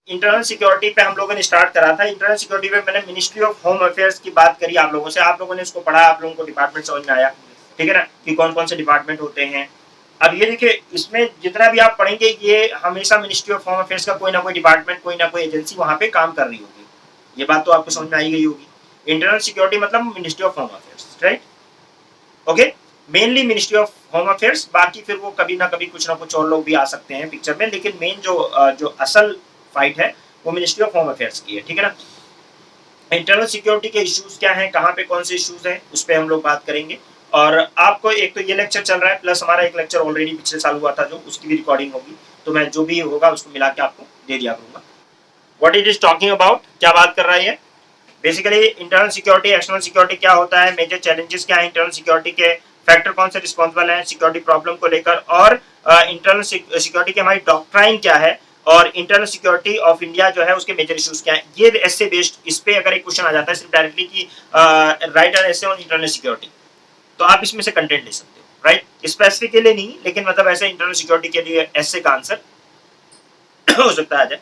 Internal security पे हम लोगों ने स्टार्ट करा था। इंटरनल सिक्योरिटी पे मैंने मिनिस्ट्री ऑफ होम अफेयर्स की बात करी आप लोगों से, आप लोगों ने इसको पढ़ा, आप लोगों को डिपार्टमेंट समझ में आया, ठीक है ना, कि कौन कौन से डिपार्टमेंट होते हैं। अब ये देखिए, इसमें जितना भी आप पढ़ेंगे ये हमेशा मिनिस्ट्री ऑफ होम अफेयर्स का कोई ना कोई डिपार्टमेंट, कोई ना कोई एजेंसी वहां पे काम कर रही होगी। ये बात तो आपको समझ में आई गई होगी। इंटरनल सिक्योरिटी मतलब ministry of home affairs, right? Okay, mainly ministry of home affairs, बाकी फिर वो कभी ना कभी कुछ ना कुछ और लोग भी आ सकते हैं पिक्चर में, लेकिन मेन जो असल फाइट है वो मिनिस्ट्री ऑफ होम अफेयर्स की है, ठीक है ना। इंटरनल सिक्योरिटी के इश्यूज क्या हैं, कहाँ पे कौन से इश्यूज हैं, उस पर हम लोग बात करेंगे। और आपको एक तो ये लेक्चर चल रहा है, प्लस हमारा एक लेक्चर ऑलरेडी पिछले साल हुआ था जो, उसकी भी रिकॉर्डिंग होगी, तो मैं जो भी होगा उसको मिला के आपको दे दिया करूंगा। What it is talking about, क्या बात कर रहा है ये? Basically internal security, external security क्या होता है, मेजर चैलेंजेस क्या है इंटरनल सिक्योरिटी के, फैक्टर कौन से रिस्पॉन्सिबल हैं सिक्योरिटी प्रॉब्लम को लेकर, और इंटरनल सिक्योरिटी की हमारी डॉक्ट्राइन क्या है, और इंटरनल सिक्योरिटी ऑफ इंडिया जो है उसके मेजर इश्यूज क्या है। ये ऐसे बेस्ड, इस पे अगर एक क्वेश्चन आ जाता है सिर्फ डायरेक्टली कि right an essay on internal security, तो आप इसमें से कंटेंट ले सकते हो, राइट? स्पेसिफिक के लिए नहीं, लेकिन मतलब ऐसे इंटरनल सिक्योरिटी के लिए ऐसे का आंसर हो सकता है आ जाए।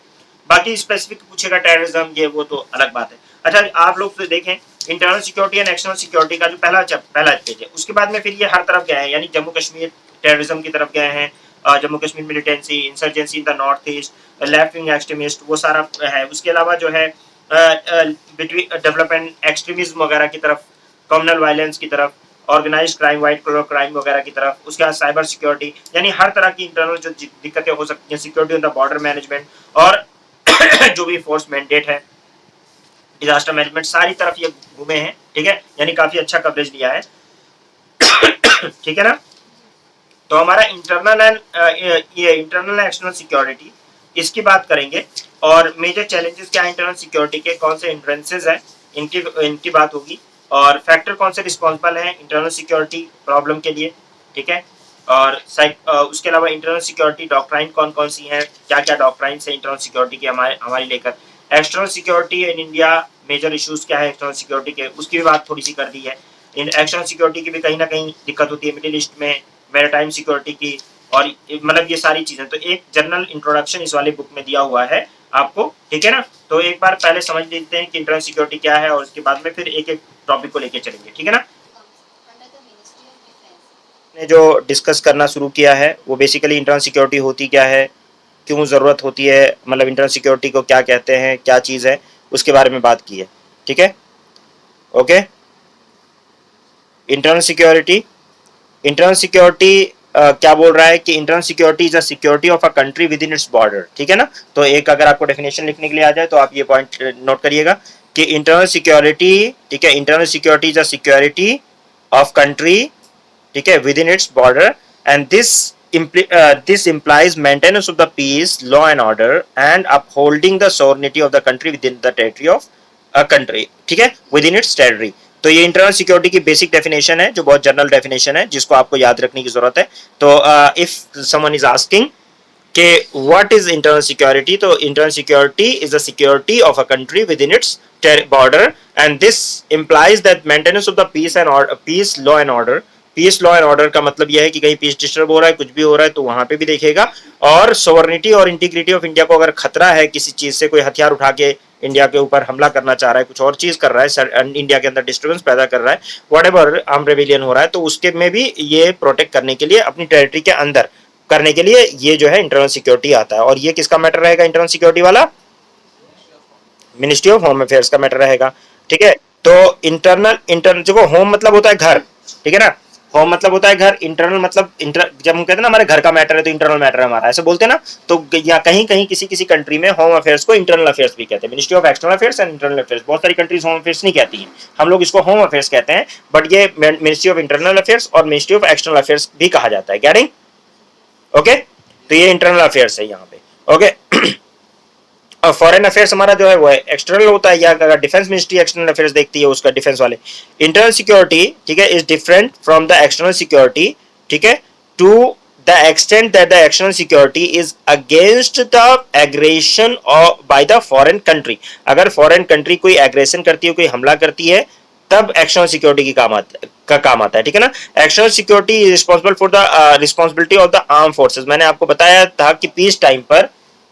बाकी स्पेसिफिक पूछेगा टेररिज्म ये वो तो अलग बात है। अच्छा, आप लोग तो देखें internal security and external security का जो पहला पेज है, उसके बाद में फिर ये हर तरफ गए हैं, यानी जम्मू कश्मीर टेररिज्म की तरफ गए हैं, Jammu Kashmir militancy, insurgency in the north east, left wing extremist, वो सारा है। उसके अलावा जो है डेवलपमेंट एक्सट्रीमिज्म वगैरह की तरफ, कम्युनल वायलेंस की तरफ, organised crime, white collar crime वगैरह की तरफ, उसके बाद साइबर सिक्योरिटी, यानी हर तरह की इंटरनल जो दिक्कतें हो सकती हैं, security on the border management, और जो भी फोर्स मैंडेट है, डिजास्टर मैनेजमेंट, सारी तरफ ये घूमे हैं, ठीक है, यानी काफी अच्छा कवरेज दिया है। ठीक है ना। तो हमारा इंटरनल एंड ये इंटरनल एक्सटर्नल सिक्योरिटी, इसकी बात करेंगे, और मेजर चैलेंजेस क्या है इंटरनल सिक्योरिटी के, कौन से इंट्रेंसेस हैं, इनकी बात होगी, और फैक्टर कौन से रिस्पॉन्सिबल हैं इंटरनल सिक्योरिटी प्रॉब्लम के लिए, ठीक है। और उसके अलावा इंटरनल सिक्योरिटी डॉक्ट्राइन कौन कौन सी हैं, क्या क्या डॉक्ट्राइन है इंटरनल सिक्योरिटी की हमारी लेकर, external security in India, major issues क्या है एक्सटर्नल सिक्योरिटी के, उसकी भी बात थोड़ी सी कर दी है। एक्सटर्नल सिक्योरिटी की भी कहीं ना कहीं दिक्कत होती है, मिडिल ईस्ट में मैरीटाइम सिक्योरिटी की, और मतलब ये सारी चीजें, तो एक जनरल इंट्रोडक्शन इस वाली बुक में दिया हुआ है आपको, ठीक है ना। तो एक बार पहले समझ लेते हैं कि इंटरनल सिक्योरिटी क्या है, और उसके बाद में फिर एक एक टॉपिक को लेके चलेंगे, ठीक है ना। ने जो डिस्कस करना शुरू किया है वो बेसिकली इंटरनल सिक्योरिटी होती क्या है, क्यों ज़रूरत होती है, मतलब इंटरनल सिक्योरिटी को क्या कहते हैं, क्या चीज़ है, उसके बारे में बात की है, ठीक है। Okay, internal security, internal security क्या बोल रहा है कि internal security is a security of a country within its border, ठीक है ना। तो एक अगर आपको डेफिनेशन लिखने के लिए आ जाए तो आप ये पॉइंट नोट करिएगा कि इंटरनल सिक्योरिटी, ठीक है, internal security is a security of country, ठीक है, with in its border, and this implies maintenance of the peace, law and order, and upholding the sovereignty of the country within the territory of a country, ठीक है, within its territory। तो ये internal security की basic definition है, जो बहुत general definition है, जिसको आपको याद रखने की जरूरत है। तो इफ समवन इज आस्किंग कि व्हाट इज इंटरनल सिक्योरिटी, तो internal security is the security of a country within its border, and this implies that maintenance of the peace, law and order। Peace, law and order का मतलब यह है कि कहीं peace disturb हो रहा है, कुछ भी हो रहा है तो वहां पे भी देखेगा, और सोवरेनिटी और इंटीग्रिटी ऑफ इंडिया को अगर खतरा है किसी चीज से, कोई हथियार उठा के इंडिया के ऊपर हमला करना चाह रहा है, कुछ और चीज कर रहा है, इंडिया के अंदर डिस्टर्बेंस पैदा कर रहा है, व्हाटएवर आर्म रेबिलियन हो रहा है, तो उसके में भी ये प्रोटेक्ट करने के लिए, अपनी टेरिटरी के अंदर करने के लिए ये जो है इंटरनल सिक्योरिटी आता है। और ये किसका मैटर रहेगा इंटरनल सिक्योरिटी वाला? मिनिस्ट्री ऑफ होम अफेयर्स का मैटर रहेगा, ठीक है। तो इंटरनल देखो, होम मतलब होता है घर, ठीक है ना, होम मतलब होता है घर, इंटरनल मतलब जब हम कहते हैं ना हमारे घर का मैटर है तो इंटरनल मैटर है हमारा, ऐसे बोलते हैं ना। तो या कहीं कहीं किसी किसी कंट्री में होम अफेयर्स को इंटरनल अफेयर्स भी कहते हैं, ministry of external affairs and internal affairs. बहुत सारी कंट्रीज होम अफेयर्स नहीं कहती हैं, हम लोग इसको होम अफेयर्स कहते हैं, बट ये मिनिस्ट्री ऑफ इंटरनल अफेयर्स और मिनिस्ट्री ऑफ एक्सटर्नल अफेयर्स भी कहा जाता है, गेटिंग ओके। तो ये इंटरनल अफेयर्स है यहाँ पे, ओके। और फॉरेन अफेयर्स हमारा जो है वो एक्सटर्नल होता है, या अगर डिफेंस मिनिस्ट्री एक्सटर्नल अफेयर्स देखती है उसका डिफेंस वाले। इंटरनल सिक्योरिटी, ठीक है, is different from the external security, ठीक है, to the extent that the external security is against the aggression by the foreign country. अगर फॉरेन कंट्री कोई एग्रेशन करती है, कोई हमला करती है, तब एक्सटर्नल सिक्योरिटी की काम आता है, ठीक है ना। External security is responsible for the responsibility of the arm forces. मैंने आपको बताया था कि पीस टाइम पर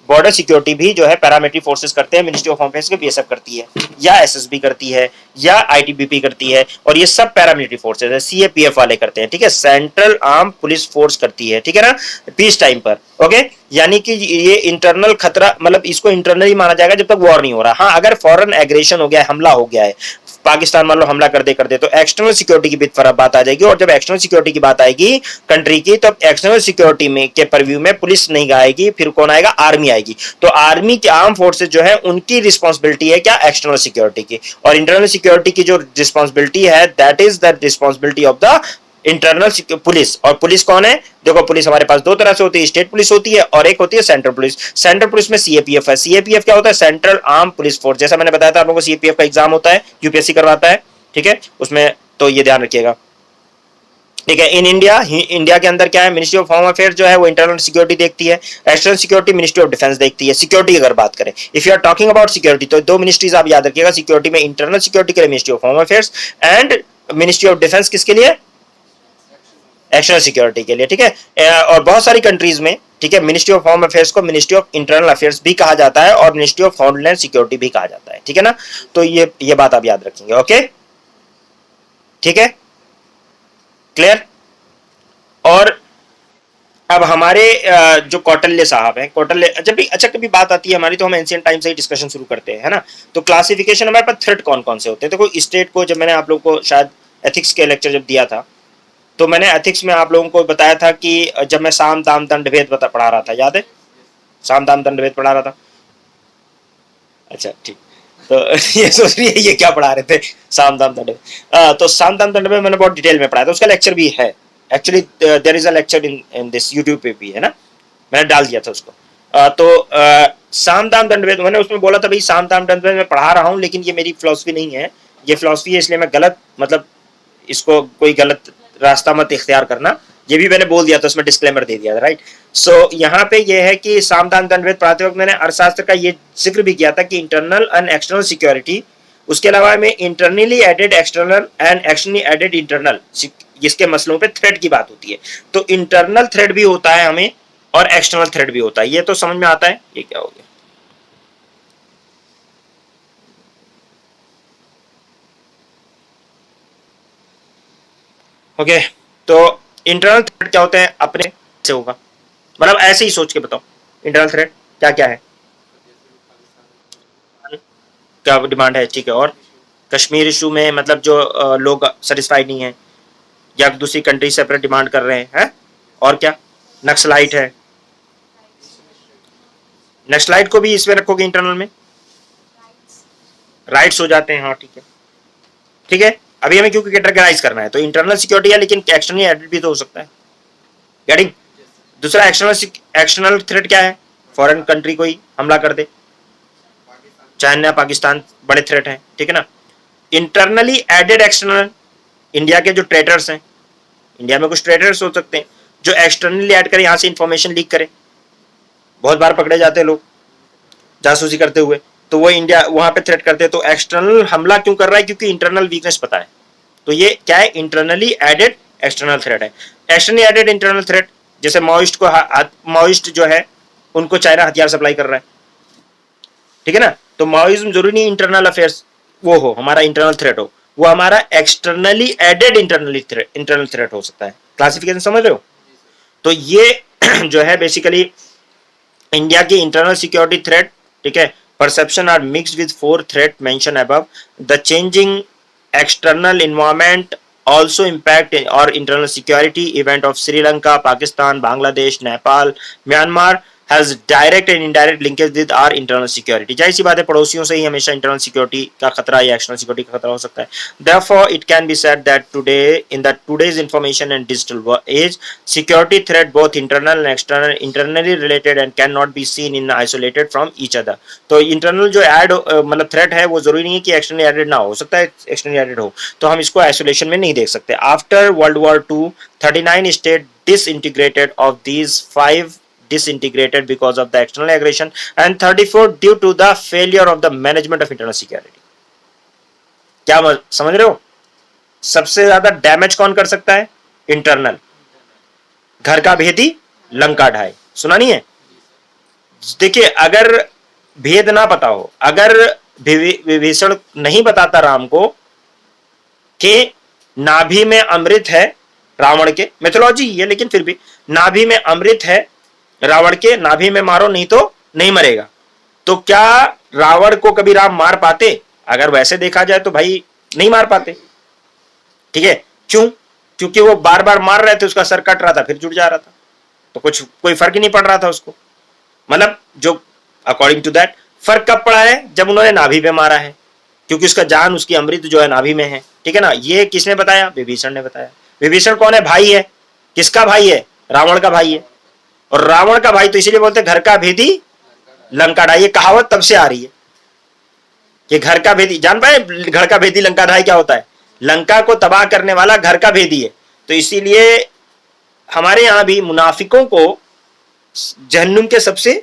बॉर्डर सिक्योरिटी भी जो है पैरामिलिट्री फोर्सेस करते हैं, मिनिस्ट्री ऑफ होम अफेयर्स के बीएसएफ करती है, या एसएसबी करती है, या आईटीबीपी करती है, और ये सब पैरामिलिट्री फोर्सेस है, सीएपीएफ वाले करते हैं, ठीक है, सेंट्रल आर्म पुलिस फोर्स करती है, ठीक है ना, पीस टाइम पर। ओके, यानी कि ये इंटरनल खतरा, मतलब इसको इंटरनल ही माना जाएगा जब तक वॉर नहीं हो रहा। हाँ, अगर फॉरेन एग्रेशन हो गया है, हमला हो गया है, पाकिस्तान मान लो हमला कर दे तो एक्सटर्नल सिक्योरिटी की बात आ जाएगी, और जब एक्सटर्नल सिक्योरिटी की बात आएगी कंट्री की, तो एक्सटर्नल सिक्योरिटी में के परव्यू में पुलिस नहीं आएगी, फिर कौन आएगा, आर्मी आएगी। तो आर्मी की आर्म फोर्सेज जो है उनकी रिस्पॉन्सिबिलिटी है क्या, एक्सटर्नल सिक्योरिटी की, और इंटरनल सिक्योरिटी की जो रिस्पॉन्सिबिलिटी है that is the responsibility of the internal police. और पुलिस कौन है, देखो पुलिस हमारे पास दो तरह से होती है, स्टेट पुलिस होती है और एक होती है सेंट्रल पुलिस। सेंट्रल पुलिस में सीएपीएफ है। सीएपीएफ क्या होता है, सेंट्रल आर्म पुलिस फोर्स। जैसा मैंने बताया था आप लोगों को, सीएपीएफ का एग्जाम होता है, यूपीएससी करवाता है, ठीक है, उसमें तो ये ध्यान रखिएगा, ठीक है। इन इंडिया, इंडिया के अंदर क्या है, मिनिस्ट्री ऑफ होम अफेयर्स जो है वो इंटरनल सिक्योरिटी देखती है, external security ministry of defence देखती है। सिक्योरिटी अगर बात करें, if you are talking about security, तो दो मिनिस्ट्रीज आप याद रखिएगा सिक्योरिटी में, इंटरनल सिक्योरिटी के लिए ministry of home affairs, and ministry of defence किसके लिए, एक्सटर्नल सिक्योरिटी के लिए, ठीक है। और बहुत सारी कंट्रीज में, ठीक है, मिनिस्ट्री ऑफ होम अफेयर्स को मिनिस्ट्री ऑफ इंटरनल अफेयर्स भी कहा जाता है और मिनिस्ट्री ऑफ होमलैंड सिक्योरिटी भी कहा जाता है, ठीक है ना। तो ये बात आप याद रखेंगे, ओके, ठीक है, क्लियर। और अब हमारे जो कौटिल्य साहब हैं, कौटिल्य जब भी अच्छा कभी बात आती है हमारी, तो हम एंशिएंट टाइम से ही डिस्कशन शुरू करते हैं, है ना। तो क्लासिफिकेशन हमारे पास थ्रेट कौन कौन से होते हैं। देखो स्टेट को, जब मैंने आप लोग को शायद एथिक्स के लेक्चर जब दिया था, तो मैंने एथिक्स में आप लोगों को बताया था कि जब मैं साम दाम दंड भेद पढ़ा रहा था, याद है, साम दाम दंड भेद पढ़ा रहा था, अच्छा ठीक। तो ये सोच रही है ये क्या पढ़ा रहे थे, साम दाम दंड। तो साम दाम दंड में मैंने बहुत डिटेल में पढ़ाया था, उसका लेक्चर भी है, actually there is a lecture in this YouTube पे भी है ना, मैंने डाल दिया था उसको। तो साम दाम दंड भेद मैंने उसमें बोला था भाई साम दाम दंड भेद मैं पढ़ा रहा हूँ, लेकिन ये मेरी फिलॉसफी नहीं है, ये फिलॉसफी है, इसलिए मैं गलत, मतलब इसको कोई गलत रास्ता मत इख्तियार करना, ये भी मैंने बोल दिया था, उसमें डिस्क्लेमर दे दिया था, राइट। सो यहाँ पे ये है कि सामदान दंडभेद पढ़ाते वक्त मैंने अर्थशास्त्र का ये जिक्र भी किया था कि इंटरनल एंड एक्सटर्नल सिक्योरिटी, उसके अलावा में internally aided external and externally aided internal, जिसके मसलों पे थ्रेट की बात होती है। तो इंटरनल थ्रेट भी होता है हमें और एक्सटर्नल थ्रेट भी होता है, ये तो समझ में आता है। ये क्या हो गया, ओके। तो इंटरनल थ्रेट क्या होते हैं, अपने से होगा, मतलब ऐसे ही सोच के बताओ इंटरनल थ्रेट क्या क्या है, क्या डिमांड है, ठीक है। और कश्मीर इशू में मतलब जो लोग सेटिस्फाइड नहीं है या दूसरी कंट्री सेपरेट डिमांड कर रहे हैं, और क्या, नक्सलाइट है, नक्सलाइट को भी इसमें रखोगे इंटरनल में, राइट्स हो जाते हैं, हाँ ठीक है, ठीक है। अभी हमें क्योंकि कैटेगराइज करना है, तो इंटरनल सिक्योरिटी है लेकिन एक्सटर्नल एडेड भी तो हो सकता है, गेटिंग। दूसरा एक्सटर्नल थ्रेट क्या है, फॉरेन कंट्री कोई हमला कर दे, चाइना पाकिस्तान बड़े थ्रेट हैं, ठीक है ना। इंटरनली एडेड एक्सटर्नल, इंडिया के जो ट्रेडर्स हैं, इंडिया में कुछ ट्रेडर्स हो सकते हैं जो एक्सटर्नली ऐड करें, यहां से इंफॉर्मेशन लीक करें, बहुत बार पकड़े जाते हैं लोग जासूसी करते हुए, तो वो इंडिया वहां पे थ्रेट करते हैं। तो एक्सटर्नल हमला क्यों कर रहा है, क्योंकि इंटरनल वीकनेस पता है। तो ये क्या है, इंटरनली एडेड एक्सटर्नल थ्रेट है। एक्सटर्नली एडेड इंटरनल थ्रेट, जैसे माओइस्ट जो है उनको चाइना हथियार सप्लाई कर रहा है, ठीक है ना। तो माओइज्म जरूरी नहीं इंटरनल अफेयर्स वो हो, हमारा इंटरनल थ्रेट हो, वो हमारा एक्सटर्नली एडेड इंटरनल थ्रेट हो सकता है। क्लासिफिकेशन समझ रहे हो। तो ये जो है बेसिकली इंडिया की इंटरनल सिक्योरिटी थ्रेट, ठीक है। Perception are mixed with 4 threat mention above, the changing external environment also impact or internal security event of Sri Lanka, Pakistan, Bangladesh, Nepal, Myanmar has direct and indirect linkage with our internal security। जाहिर सी बात है पड़ोसियों से ही हमेशा internal security का खतरा या external security का खतरा हो सकता है। Therefore it can be said that today in the today's information and digital age, security threat both internal and external internally related and cannot be seen in isolated from each other। तो internal जो add मतलब threat है वो जरूरी नहीं है कि externally added ना हो सकता है एक्सटर्नली एडेड हो, तो हम इसको आइसोलेशन में नहीं देख सकते। After world war 2 39 state disintegrated, of these 5 disintegrated because of the external aggression and 34 due to the failure of the management of internal security। क्या समझ रहे हो, सबसे ज्यादा डैमेज कौन कर सकता है, इंटरनल। घर का भेदी लंका ढाए, सुना नहीं है, देखिए अगर भेद ना पता हो, अगर विभीषण नहीं बताता राम को कि नाभि में अमृत है रावण के, मेथोलॉजी है लेकिन फिर भी नाभि में अमृत है रावण के, नाभि में मारो नहीं तो नहीं मरेगा, तो क्या रावण को कभी राम मार पाते? अगर वैसे देखा जाए तो भाई नहीं मार पाते। ठीक है, क्यों? क्योंकि वो बार बार मार रहे थे, उसका सर कट रहा था फिर जुड़ जा रहा था, तो कोई फर्क ही नहीं पड़ रहा था उसको। मतलब जो अकॉर्डिंग टू दैट फर्क कब पड़ा है? जब उन्होंने नाभि पे मारा है, क्योंकि उसका जान, उसकी अमृत जो है नाभि में है। ठीक है ना, ये किसने बताया? विभीषण ने बताया। विभीषण कौन है? भाई है। किसका भाई है? रावण का भाई है। और रावण का भाई तो इसीलिए बोलते घर का भेदी लंका ढाई। ये कहावत तब से आ रही है कि घर का भेदी, जान पाए घर का भेदी लंका ढाई क्या होता है? लंका को तबाह करने वाला घर का भेदी है। तो इसीलिए हमारे यहां भी मुनाफिकों को जहन्नुम के सबसे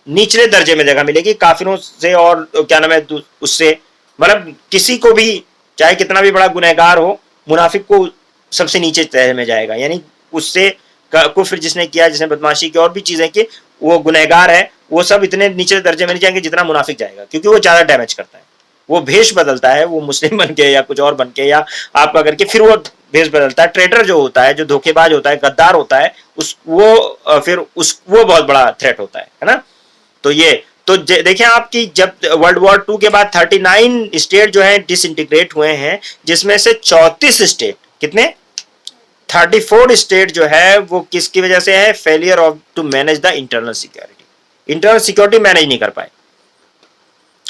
निचले दर्जे में जगह मिलेगी, काफिरों से और क्या नाम है उससे, मतलब किसी को भी चाहे कितना भी बड़ा गुनहगार हो, मुनाफिक को सबसे नीचे तह में जाएगा, यानी उससे कुफ्र जिसने किया, जिसने बदमाशी की और भी चीजें की, वो गुनहगार है, वो सब इतने नीचे दर्जे में नहीं जाएंगे जितना मुनाफिक जाएगा, क्योंकि वो ज्यादा डैमेज करता है। वो भेष बदलता है, वो मुस्लिम बन के या कुछ और बन के या आपका करके फिर वो भेष बदलता है। ट्रेडर जो होता है, जो धोखेबाज होता है, गद्दार होता है, वो बहुत बड़ा थ्रेट होता है ना। तो ये तो देखें आपकी, जब वर्ल्ड वॉर 2 के बाद 39 स्टेट जो है डिसइंटीग्रेट हुए हैं, जिसमें से 34 स्टेट, कितने? 34 स्टेट जो है वो किसकी वजह से है? Failure of to manage the internal security. Internal security manage नहीं कर पाए।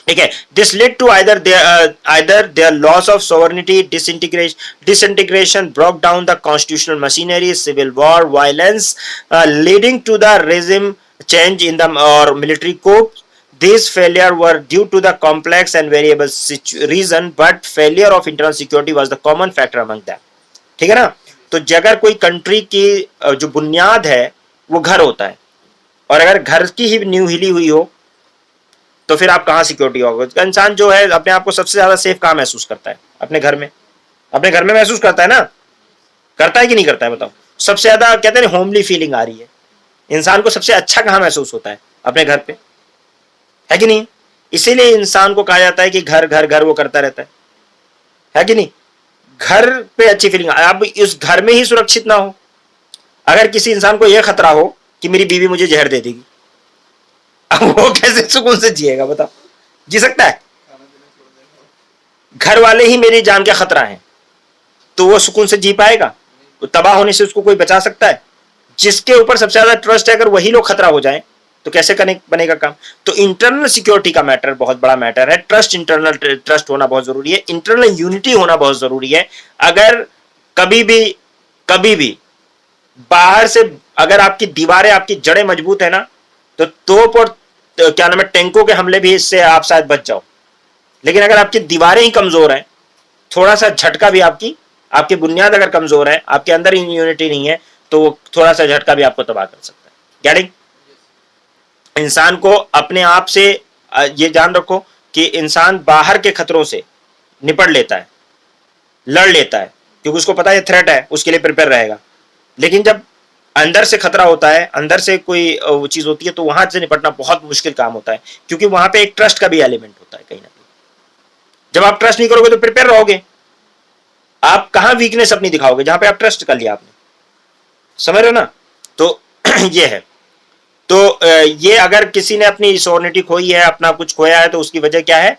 ठीक है, this led to either their loss of sovereignty, disintegration broke down the constitutional machinery, civil war, violence, leading to the regime change in the or military coup. These failures were due to the complex and variable reason, but failure of internal security was the common factor among them. ठीक है ना। तो अगर कोई country की जो बुनियाद है वो घर होता है, और अगर घर की ही नींव हिली हुई हो तो फिर आप कहाँ सिक्योरिटी होगा? इंसान जो है अपने आप को सबसे ज्यादा सेफ कहाँ महसूस करता है? अपने घर में। अपने घर में महसूस करता है ना, करता है कि नहीं करता है? बताओ। सबसे ज्यादा कहते हैं होमली फीलिंग आ रही है, इंसान को सबसे अच्छा कहाँ महसूस होता है? अपने घर पे, है कि नहीं? इसीलिए इंसान को कहा जाता है कि घर घर घर वो करता रहता है कि नहीं? घर पे अच्छी फीलिंग, अब इस घर में ही सुरक्षित ना हो, अगर किसी इंसान को यह खतरा हो कि मेरी बीवी मुझे जहर दे देगी, वो कैसे सुकून से जिएगा? बताओ, जी सकता है? घर वाले ही मेरी जान का खतरा है, तो वो सुकून से जी पाएगा? तो तबाह होने से उसको कोई बचा सकता है? जिसके ऊपर सबसे ज्यादा ट्रस्ट है, अगर वही लोग खतरा हो जाए तो कैसे बनेगा काम? तो इंटरनल सिक्योरिटी का मैटर बहुत बड़ा मैटर है। इंटरनल ट्रस्ट होना बहुत जरूरी है, इंटरनल यूनिटी होना बहुत जरूरी है। अगर कभी भी बाहर से अगर आपकी दीवारें, आपकी जड़ें मजबूत है ना, तो तोप और क्या नाम है टैंकों के हमले भी इससे आप शायद बच जाओ। लेकिन अगर आपकी दीवारें ही कमजोर हैं, थोड़ा सा झटका भी आपकी बुनियाद अगर कमजोर है, आपके अंदर यूनिटी नहीं है, तो थोड़ा सा झटका भी आपको तबाह कर सकता है। गेटिंग? इंसान को अपने आप से ये जान रखो कि इंसान बाहर के खतरों से निपट लेता है, लड़ लेता है, क्योंकि उसको पता है थ्रेट है, उसके लिए प्रिपेयर रहेगा। लेकिन जब अंदर से खतरा होता है, अंदर से कोई चीज होती है, तो वहां से निपटना बहुत मुश्किल काम होता है, क्योंकि वहां पे एक ट्रस्ट का भी एलिमेंट होता है कहीं ना कहीं। जब आप ट्रस्ट नहीं करोगे तो प्रिपेयर रहोगे, आप कहां वीकनेस अपनी दिखाओगे? जहां पे आप ट्रस्ट कर लिया आपने, समझ रहे हो ना? तो ये है। तो ये अगर किसी ने अपनी सॉवरेनिटी खोई है, अपना कुछ खोया है, तो उसकी वजह क्या है?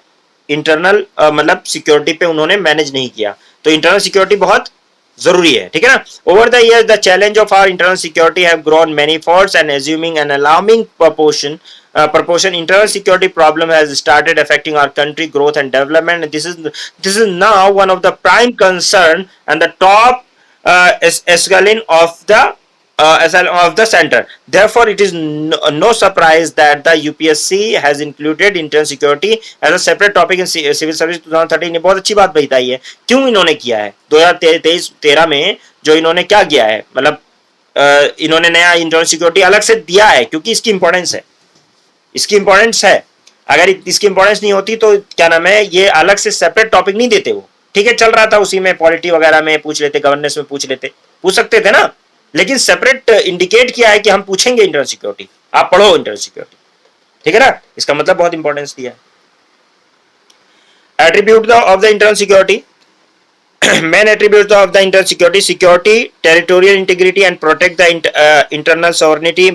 इंटरनल मतलब सिक्योरिटी पे उन्होंने मैनेज नहीं किया। तो इंटरनल सिक्योरिटी बहुत जरूरी है, ठीक है ना। Over the years the challenge of our internal security have grown many folds and assuming an alarming proportion internal security problem has started affecting our country growth and development, and this is now one of the prime concern and the top echelon of the center. Therefore it is no surprise that the UPSC has included internal security as a separate topic in civil service 2013. ने बहुत अच्छी बात बताई है। क्यों इन्होंने किया है? 2023-13 में जो इन्होंने क्या किया है, मतलब इन्होंने नया इंटरनल सिक्योरिटी अलग से दिया है, क्योंकि इसकी इंपॉर्टेंस है, इसकी इंपॉर्टेंस है। अगर इसकी इंपॉर्टेंस नहीं होती तो क्या नाम है, ये अलग से सेपरेट टॉपिक नहीं देते वो। ठीक है, चल रहा था उसी में, पॉलिटी वगैरह में पूछ लेते, गवर्नेंस में पूछ सकते थे ना, लेकिन सेपरेट इंडिकेट किया है कि हम पूछेंगे इंटरनल सिक्योरिटी, आप पढ़ो इंटरनल सिक्योरिटी। ठीक है ना, इसका मतलब बहुत इंपॉर्टेंस दिया है। Attribute of the internal security, main attributes of the internal security: security, territorial integrity and protect the internal sovereignty,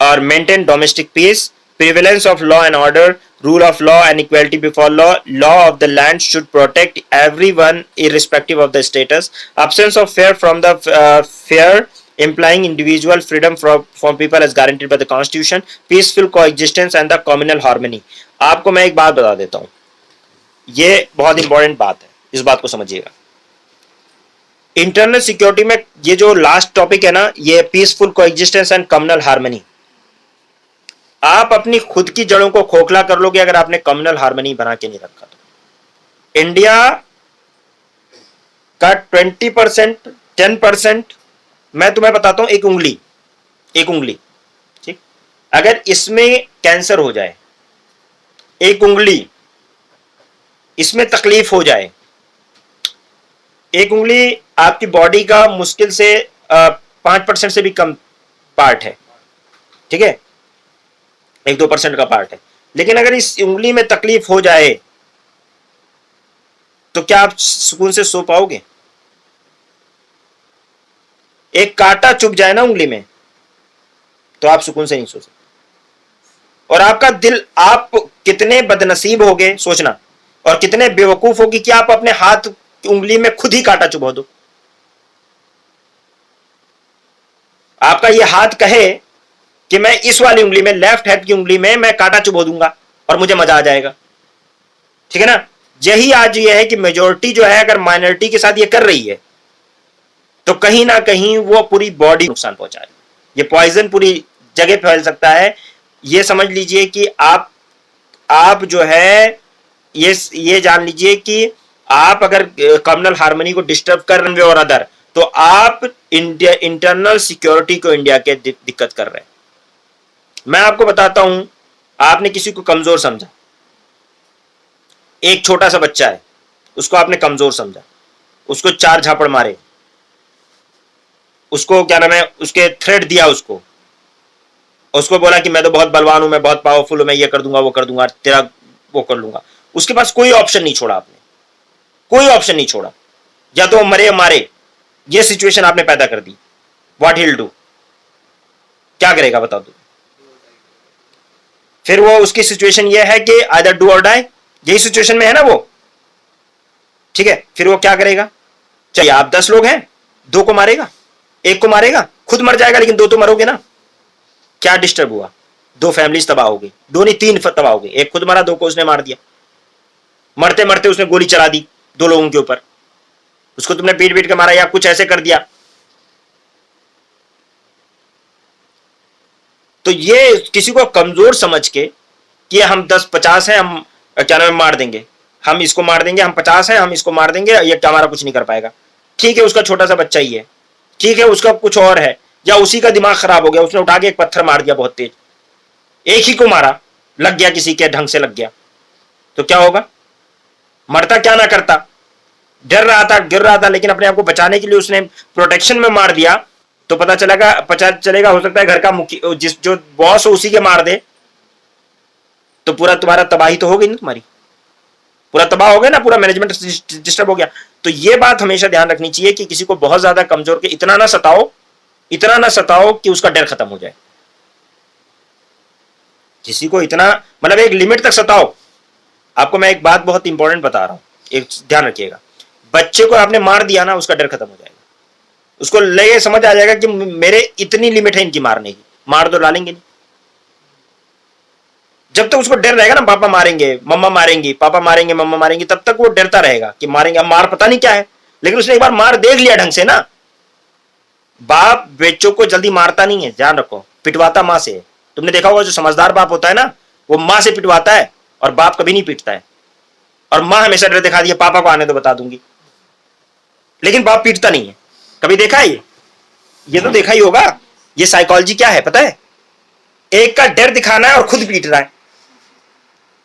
or maintain domestic peace, prevalence of law and order, rule of law and equality before law, law of the land should protect everyone irrespective of the status, absence of fear from the fear implying individual freedom from people as guaranteed by the constitution, peaceful coexistence and the communal harmony। आपको मैं एक बात बता देता हूं, ये बहुत important बात है, इस बात को समझिएगा। इंटरनल सिक्योरिटी में ये जो लास्ट टॉपिक है ना, ये peaceful coexistence and communal harmony. आप अपनी खुद की जड़ों को खोखला कर लोगे अगर आपने कम्युनल हार्मनी बना के नहीं रखा तो। इंडिया का 20%, 10%, मैं तुम्हें बताता हूं, एक उंगली, ठीक, अगर इसमें कैंसर हो जाए, एक उंगली इसमें तकलीफ हो जाए, एक उंगली आपकी बॉडी का मुश्किल से 5% से भी कम पार्ट है, ठीक है, 1-2% का पार्ट है, लेकिन अगर इस उंगली में तकलीफ हो जाए तो क्या आप सुकून से सो पाओगे? एक कांटा चुभ जाए ना उंगली में तो आप सुकून से नहीं सो सकते। और आपका दिल, आप कितने बदनसीब होगे सोचना, और कितने बेवकूफ होगी कि आप अपने हाथ उंगली में खुद ही कांटा चुभा दो। आपका ये हाथ कहे कि मैं इस वाली उंगली में, लेफ्ट हैंड की उंगली में मैं कांटा चुभा दूंगा और मुझे मजा आ जाएगा, ठीक है ना। यही आज ये है कि मेजोरिटी जो है अगर माइनॉरिटी के साथ ये कर रही है तो कहीं ना कहीं वो पूरी बॉडी नुकसान पहुंचा रही है। ये पॉइजन पूरी जगह फैल सकता है। ये समझ लीजिए कि आप जो है ये जान लीजिए कि आप अगर कम्युनल हार्मनी को डिस्टर्ब कर रहे हैं और अदर, तो आप इंटरनल सिक्योरिटी को इंडिया के दिक्कत कर रहे हैं। मैं आपको बताता हूं, आपने किसी को कमजोर समझा, एक छोटा सा बच्चा है, उसको आपने कमजोर समझा, उसको 4 झापड़ मारे, उसको क्या नाम है, उसके थ्रेट दिया, उसको बोला कि मैं तो बहुत बलवान हूं, मैं बहुत पावरफुल हूं, मैं ये कर दूंगा, वो कर दूंगा, तेरा वो कर लूंगा। उसके पास कोई ऑप्शन नहीं छोड़ा, आपने कोई ऑप्शन नहीं छोड़ा, या तो मरे या मारे, ये सिचुएशन आपने पैदा कर दी। व्हाट ही विल डू, क्या करेगा बताओ तू? फिर वो उसकी सिचुएशन ये है कि आइदर डू और डाई, यही सिचुएशन में है ना वो, ठीक है। फिर वो क्या करेगा? चाहिए आप 10 लोग हैं, 2 को मारेगा, 1 को मारेगा, खुद मर जाएगा, लेकिन 2 तो मरोगे ना। क्या डिस्टर्ब हुआ? 2 फैमिलीज तबाह हो गई, 2 नहीं 3 तबाह हो गई। 1 खुद मरा, 2 को उसने मार दिया। मरते मरते उसने गोली चला दी 2 लोगों के ऊपर, उसको तुमने पीट पीट के मारा या कुछ ऐसे कर दिया। तो ये किसी को कमजोर समझ के कि हम 10-50 हैं, हम क्या नाम मार देंगे, हम इसको मार देंगे, हम 50 हैं, हम इसको मार देंगे, ये हमारा कुछ नहीं कर पाएगा। ठीक है, उसका छोटा सा बच्चा ही है, ठीक है, उसका कुछ और है, या उसी का दिमाग खराब हो गया, उसने उठा के एक पत्थर मार दिया बहुत तेज, एक ही को मारा, लग गया, किसी के ढंग से लग गया, तो क्या होगा? मरता क्या ना करता, डर रहा था, गिर रहा था, लेकिन अपने आप को बचाने के लिए उसने प्रोटेक्शन में मार दिया, तो पता चलेगा हो सकता है घर का मुखिया, जो बॉस हो उसी के मार दे, तो पूरा तुम्हारा तबाही तो हो गई ना, तुम्हारी पूरा तबाह हो गया ना, पूरा मैनेजमेंट डिस्टर्ब हो गया। तो ये बात हमेशा ध्यान रखनी चाहिए कि किसी को बहुत ज्यादा कमजोर के इतना ना सताओ कि उसका डर खत्म हो जाए। किसी को इतना, मतलब एक लिमिट तक सताओ। आपको मैं एक बात बहुत इंपॉर्टेंट बता रहा हूं, एक ध्यान रखिएगा, बच्चे को आपने मार दिया ना, उसका डर खत्म हो जाएगा, उसको लगे, समझ आ जाएगा कि मेरे इतनी लिमिट है इनकी मारने की, मार दो, डालेंगे नहीं। जब तक उसको डर रहेगा ना, पापा मारेंगे, मम्मा मारेंगी, पापा मारेंगे, मम्मा मारेंगी, तब तक वो डरता रहेगा कि मारेंगे। अब मार पता नहीं क्या है, लेकिन उसने एक बार मार देख लिया ढंग से ना। बाप बच्चों को जल्दी मारता नहीं है, ध्यान रखो, पिटवाता मां से। तुमने देखा होगा जो समझदार बाप होता है ना, वो मां से पिटवाता है, और बाप कभी नहीं पीटता है। और मां हमेशा डर दिखा दिया, पापा को आने तो बता दूंगी, लेकिन बाप पीटता नहीं है। कभी देखा है ये तो देखा ही होगा। ये साइकोलॉजी क्या है पता है? एक का डर दिखाना है और खुद पीट रहा है।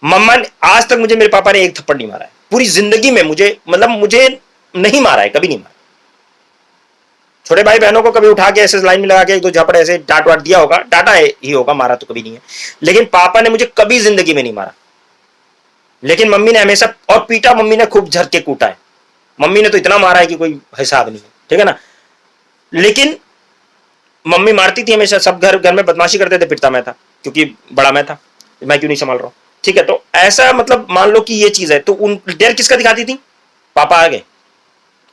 मम्मा ने आज तक मुझे, मेरे पापा ने एक थप्पड़ नहीं मारा है पूरी जिंदगी में, मुझे नहीं मारा है, कभी नहीं मारा। छोटे भाई बहनों को कभी उठा के ऐसे लाइन में लगा के एक दो झापड़ ऐसे डांट वाट दिया होगा, डांटा ही होगा, मारा तो कभी नहीं है। लेकिन पापा ने मुझे कभी जिंदगी में नहीं मारा, लेकिन मम्मी ने हमेशा, और पीटा मम्मी ने खूब झटके कूटा है। मम्मी ने तो इतना मारा है कि कोई हिसाब नहीं है, ठीक है ना। लेकिन मम्मी मारती थी हमेशा, सब घर में बदमाशी करते थे, पिटता मैं था क्योंकि बड़ा मैं था, मैं क्यों नहीं संभाल रहा हूं, ठीक है। तो ऐसा मतलब मान लो कि ये चीज है। तो उन डर किसका दिखाती थी? पापा आ गए,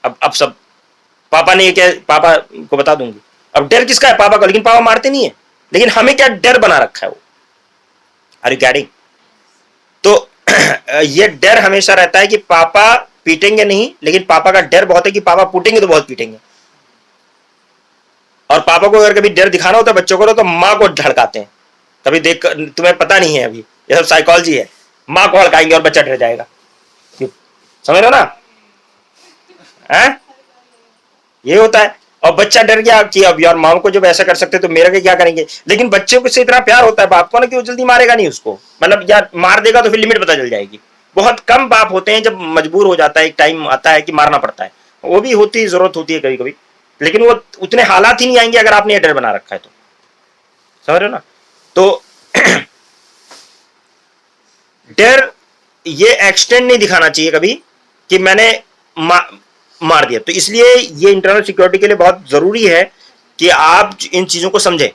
अब सब पापा ने ये क्या, पापा को बता दूंगी। अब डर किसका है? पापा का। लेकिन पापा मारते नहीं है, लेकिन हमें क्या डर बना रखा है वो। Are you getting? तो ये डर हमेशा रहता है कि पापा पीटेंगे नहीं, लेकिन पापा का डर बहुत है कि पापा पीटेंगे तो बहुत पीटेंगे। और पापा को अगर कभी डर दिखाना होता है बच्चों को तो माँ को धड़काते हैं। कभी देख, तुम्हें पता नहीं है, अभी ये सब साइकोलॉजी है। माँ को हड़काएंगे और बच्चा डर जाएगा, समझ रहे हो ना? है ये होता है। और बच्चा डर गया कि अब यार माँ को जब ऐसा कर सकते तो मेरे के क्या करेंगे। लेकिन बच्चे को से इतना प्यार होता है बाप को ना कि वो जल्दी मारेगा नहीं उसको, मतलब यार मार देगा तो फिर लिमिट पता चल जाएगी। बहुत कम बाप होते हैं जब मजबूर हो जाता है, एक टाइम आता है कि मारना पड़ता है, वो भी होती जरूरत होती है कभी कभी, लेकिन वो उतने हालात ही नहीं आएंगे अगर आपने डर बना रखा है तो, समझ रहे हो ना। तो डर ये एक्सटेंड नहीं दिखाना चाहिए कभी कि मैंने मार दिया। तो इसलिए ये इंटरनल सिक्योरिटी के लिए बहुत जरूरी है कि आप इन चीजों को समझें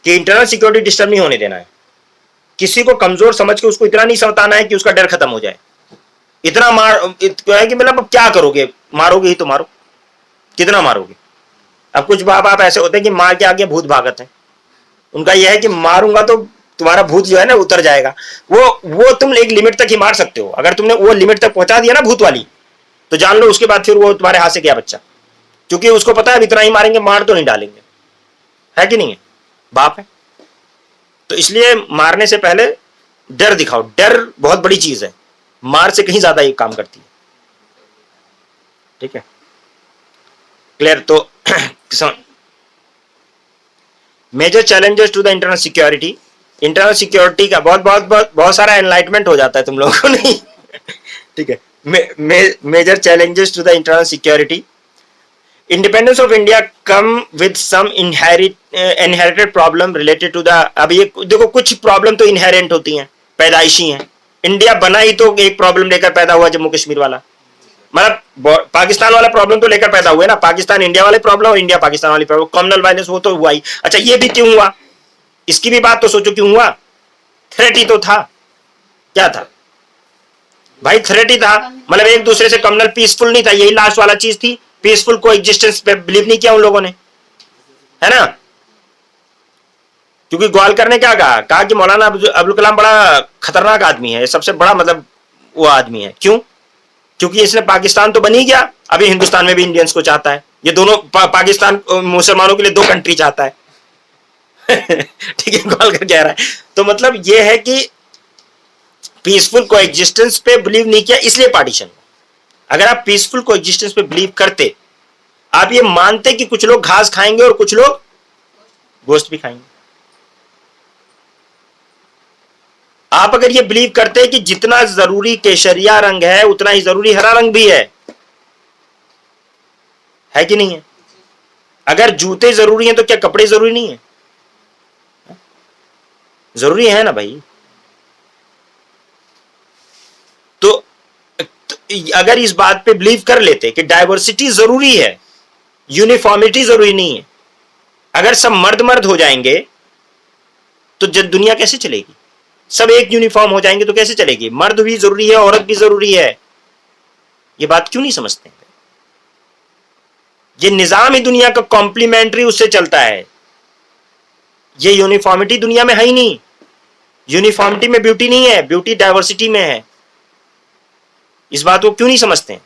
कि इंटरनल सिक्योरिटी डिस्टर्ब नहीं होने देना है। किसी को कमजोर समझ के उसको इतना नहीं समझाना है कि उसका डर खत्म हो जाए। इतना मार है कि मतलब अब क्या करोगे, मारोगे ही तो मारो, कितना मारोगे। अब कुछ बाप ऐसे होते हैं कि मार के आगे भूत भागत है, उनका यह है कि मारूंगा तो तुम्हारा भूत जो है ना उतर जाएगा। वो तुम एक लिमिट तक ही मार सकते हो। अगर तुमने वो लिमिट तक पहुंचा दिया ना भूत वाली, तो जान लो उसके बाद फिर वो तुम्हारे हाथ से गया बच्चा, क्योंकि उसको पता है इतना ही मारेंगे, मार तो नहीं डालेंगे, है कि नहीं है, बाप है। तो इसलिए मारने से पहले डर दिखाओ। डर बहुत बड़ी चीज है, मार से कहीं ज्यादा ये काम करती है, ठीक है, क्लियर। तो major challenges to the internal security. Internal security का बहुत सारा एनलाइटमेंट हो जाता है तुम लोगों को नहीं ठीक है। Major challenges to the internal security. Independence of India come with some inherited problem related to the, अब ये देखो कुछ प्रॉब्लम तो इनहेरेंट होती हैं, पैदाइशी हैं। इंडिया बना ही तो एक प्रॉब्लम लेकर पैदा हुआ, जम्मू कश्मीर वाला, मतलब पाकिस्तान वाला प्रॉब्लम तो लेकर पैदा हुआ ना, पाकिस्तान इंडिया वाले प्रॉब्लम और इंडिया पाकिस्तान वाली प्रॉब्लम, कॉमनल वायलेंस वो तो हुआ ही। अच्छा ये भी क्यों हुआ, इसकी भी बात तो सोचो क्यों हुआ। थ्रेट ही तो था, क्या था भाई, थ्रेट ही था। मतलब एक दूसरे से कम्युनल पीसफुल नहीं था, यही लास्ट वाला चीज थी। पीसफुल को एग्जिस्टेंस पे बिलीव नहीं किया उन लोगों ने, है ना। क्योंकि ग्वालकर ने क्या कहा कि मौलाना अब्दुल कलाम बड़ा खतरनाक आदमी है, सबसे बड़ा मतलब वो आदमी है। क्यों? क्योंकि इसने पाकिस्तान तो बन ही गया, अभी हिंदुस्तान में भी इंडियंस को चाहता है। ये दोनों पाकिस्तान मुसलमानों के लिए दो कंट्री चाहता है ठीक है, ग्वालकर कह रहा है। तो मतलब ये है कि पीसफुल को एग्जिस्टेंस पे बिलीव नहीं किया, इसलिए पार्टीशन। अगर आप पीसफुल को एग्जिस्टेंस पे बिलीव करते, आप ये मानते कि कुछ लोग घास खाएंगे और कुछ लोग गोश्त भी खाएंगे, आप अगर ये बिलीव करते हैं कि जितना जरूरी केसरिया रंग है उतना ही जरूरी हरा रंग भी है कि नहीं है। अगर जूते जरूरी हैं तो क्या कपड़े जरूरी नहीं है? जरूरी है ना भाई। तो अगर इस बात पे बिलीव कर लेते कि डाइवर्सिटी जरूरी है, यूनिफॉर्मिटी जरूरी नहीं है, अगर सब मर्द मर्द हो जाएंगे तो जब दुनिया कैसे चलेगी? सब एक यूनिफॉर्म हो जाएंगे तो कैसे चलेगी? मर्द भी जरूरी है, औरत भी जरूरी है। ये बात क्यों नहीं समझते? ये निजाम ही दुनिया का कॉम्प्लीमेंट्री उससे चलता है। ये यूनिफॉर्मिटी दुनिया में है ही नहीं। यूनिफॉर्मिटी में ब्यूटी नहीं है, ब्यूटी डाइवर्सिटी में है। इस बात को क्यों नहीं समझते?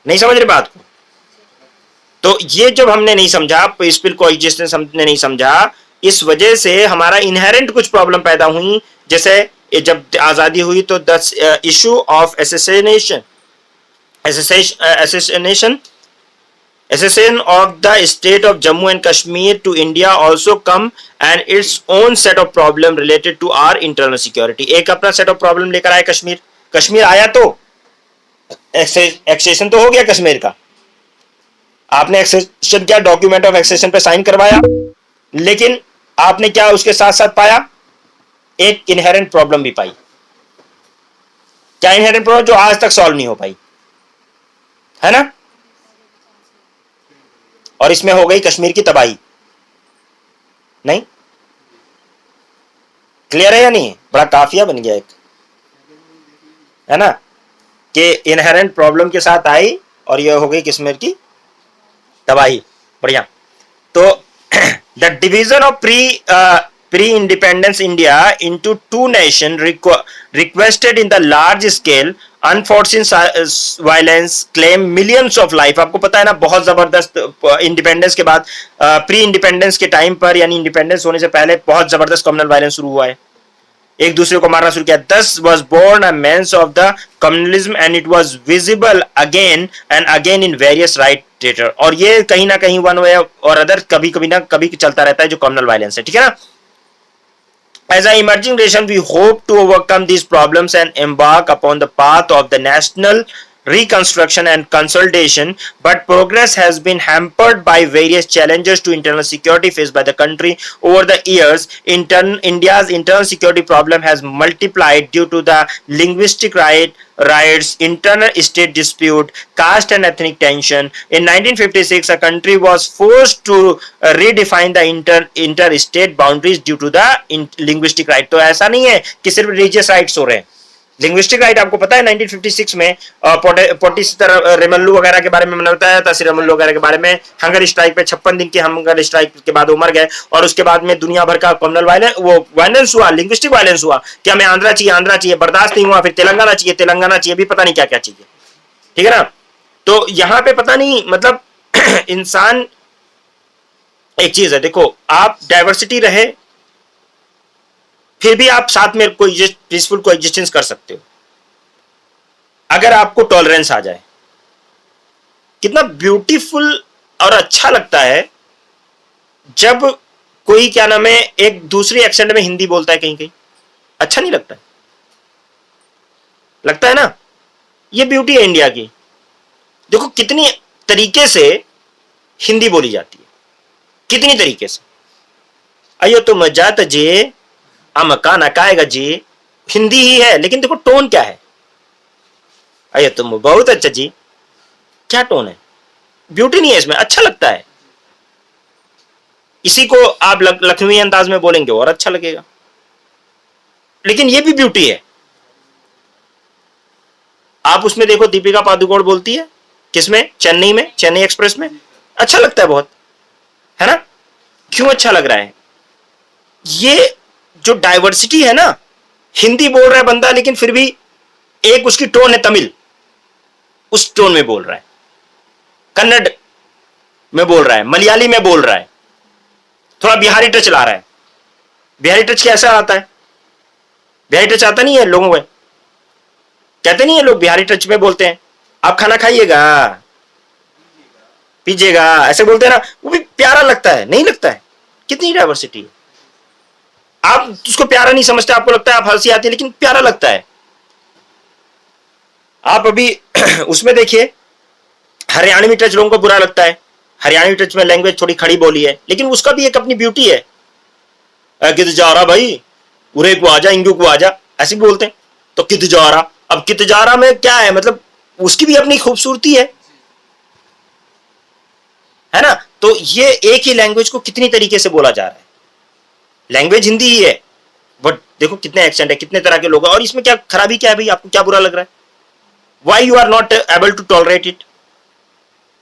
नहीं समझ रहे बात को। तो ये जब हमने नहीं समझा, पीसफुल कोएग्जिस्टेंस हमने नहीं समझा, इस वजह से हमारा इनहेरेंट कुछ प्रॉब्लम पैदा हुई। जैसे जब आजादी हुई तो the issue of accession of the state of Jammu and Kashmir to India also come and its own set of problem related to our internal security। एक अपना set of problem लेकर आए कश्मीर आया तो एक्सेशन तो हो गया कश्मीर का, आपने एक्सेशन किया, डॉक्यूमेंट ऑफ एक्सेशन पे साइन करवाया, लेकिन आपने क्या उसके साथ साथ पाया, एक इनहेरेंट प्रॉब्लम भी पाई। क्या इनहेरेंट प्रॉब्लम? जो आज तक सॉल्व नहीं हो पाई, है ना। और इसमें हो गई कश्मीर की तबाही। नहीं क्लियर है या नहीं? बड़ा काफिया बन गया एक, है ना, कि इनहेरेंट प्रॉब्लम के साथ आई और ये हो गई कश्मीर की तबाही। बढ़िया। तो the division of pre independence India into two nation requested in the large scale unfortune violence claim millions of life. आपको पता है ना, बहुत जबरदस्त इंडिपेंडेंस के बाद, प्री इंडिपेंडेंस के टाइम पर, यानी इंडिपेंडेंस होने से पहले बहुत जबरदस्त कम्युनल वायलेंस शुरू हुआ है, एक दूसरे को मारना शुरू किया। Thus was born a menace of the communalism and it was visible again and again in various riot theatre. और ये कहीं ना कहीं वन वे और अदर कभी कभी ना कभी चलता रहता है जो कम्युनल वायलेंस है, ठीक है ना। As an emerging nation, we hope to overcome these problems and embark upon the path of the national reconstruction and consolidation, but progress has been hampered by various challenges to internal security faced by the country over the years. India's internal security problem has multiplied due to the linguistic riots, internal state dispute, caste and ethnic tension. In 1956, a country was forced to redefine the interstate boundaries due to the linguistic right. तो ऐसा नहीं है कि सिर्फ religious rights हो रहे हैं, linguistic right आपको पता है 1956 में रेमल्लू वगैरह के बारे में मैंने बताया था, रेमल्लू वगैरह के बारे में, हंगर स्ट्राइक पे 56 दिन की हंगर स्ट्राइक के बाद वो मर गए, और उसके बाद में दुनिया भर का कम्युनल वायलेंस हुआ, लिंग्विस्टिक वायलेंस हुआ कि हमें आंध्रा चाहिए, बर्दाश्त नहीं हुआ, फिर तेलंगाना चाहिए, भी पता नहीं क्या क्या चाहिए, ठीक है ना। तो यहां पे पता नहीं, मतलब इंसान, एक चीज है देखो, आप डाइवर्सिटी रहे फिर भी आप साथ में कोई पीसफुल कोएग्जिस्टेंस कर सकते हो, अगर आपको टॉलरेंस आ जाए। कितना ब्यूटीफुल और अच्छा लगता है जब कोई, क्या नाम है, एक दूसरे एक्सेंट में हिंदी बोलता है कहीं कहीं, अच्छा नहीं लगता है? लगता है ना। ये ब्यूटी है इंडिया की। देखो कितनी तरीके से हिंदी बोली जाती है, कितनी तरीके से। अयो तो मजा तजे अमका नकाएगा जी, हिंदी ही है, लेकिन देखो टोन क्या है। अयो तुम बहुत अच्छा जी, क्या टोन है, ब्यूटी नहीं है इसमें, अच्छा लगता है। इसी को आप लखनवी अंदाज में बोलेंगे और अच्छा लगेगा, लेकिन ये भी ब्यूटी है। आप उसमें देखो, दीपिका पादुकोण बोलती है किसमें, चेन्नई में, चेन्नई एक्सप्रेस में, अच्छा लगता है बहुत, है ना। क्यों अच्छा लग रहा है? ये जो डाइवर्सिटी है ना, हिंदी बोल रहा है बंदा लेकिन फिर भी एक उसकी टोन है तमिल, उस टोन में बोल रहा है, कन्नड़ में बोल रहा है, मलयाली में बोल रहा है, थोड़ा बिहारी टच ला रहा है। बिहारी टच कैसा आता है? बिहारी टच आता नहीं है लोगों को, कहते नहीं है लोग बिहारी टच में बोलते हैं, आप खाना खाइएगा, पीजिएगा, ऐसे बोलते हैं ना, वो भी प्यारा लगता है, नहीं लगता है? कितनी डाइवर्सिटी है। आप उसको प्यारा नहीं समझते, आपको लगता है आप हंसी आती है, लेकिन प्यारा लगता है। आप अभी उसमें देखिए, हरियाणवी टच लोगों को बुरा लगता है, हरियाणवी टच में लैंग्वेज थोड़ी खड़ी बोली है, लेकिन उसका भी एक अपनी ब्यूटी है। कित जा रहा भाई, उरे को आजा, इंगू को आजा, ऐसे भी बोलते हैं। तो कित जा रहा, अब कित जा रहा में क्या है, मतलब उसकी भी अपनी खूबसूरती है ना। तो ये एक ही लैंग्वेज को कितनी तरीके से बोला जा रहा है, लैंग्वेज हिंदी ही है, बट देखो कितने एक्सेंट है, कितने तरह के लोग हैं, और इसमें क्या खराबी क्या है भाई, आपको क्या बुरा लग रहा है? Why you are not able to tolerate it?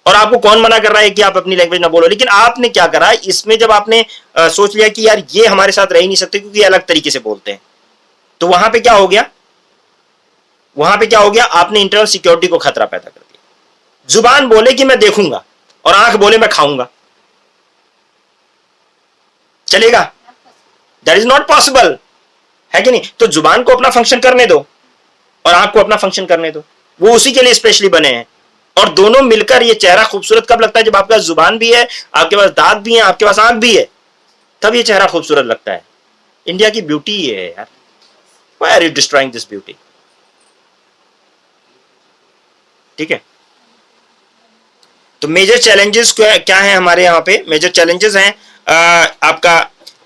और आपको कौन मना कर रहा है कि आप अपनी लैंग्वेज ना बोलो? लेकिन आपने क्या करा इसमें, जब आपने सोच लिया कि यार ये हमारे साथ रह ही नहीं सकते क्योंकि ये अलग तरीके से बोलते हैं, तो वहां पे क्या हो गया, वहां पे क्या हो गया, आपने इंटरनल सिक्योरिटी को खतरा पैदा कर दिया। जुबान बोले कि मैं देखूंगा और आंख बोले मैं खाऊंगा, चलेगा? दैट इज नॉट पॉसिबल, है कि नहीं? तो जुबान को अपना फंक्शन करने दो और आंख को अपना फंक्शन करने दो, वो उसी के लिए स्पेशली बने हैं। और दोनों मिलकर ये चेहरा खूबसूरत कब लगता है? जब आपके पास जुबान भी है, आपके पास दांत भी है, आपके पास आंख भी है, तब ये चेहरा खूबसूरत लगता है। इंडिया की ब्यूटी ये है यार, why are you destroying this beauty? ठीक है, तो मेजर चैलेंजेस क्या है हमारे यहाँ पे? मेजर चैलेंजेस हैं आपका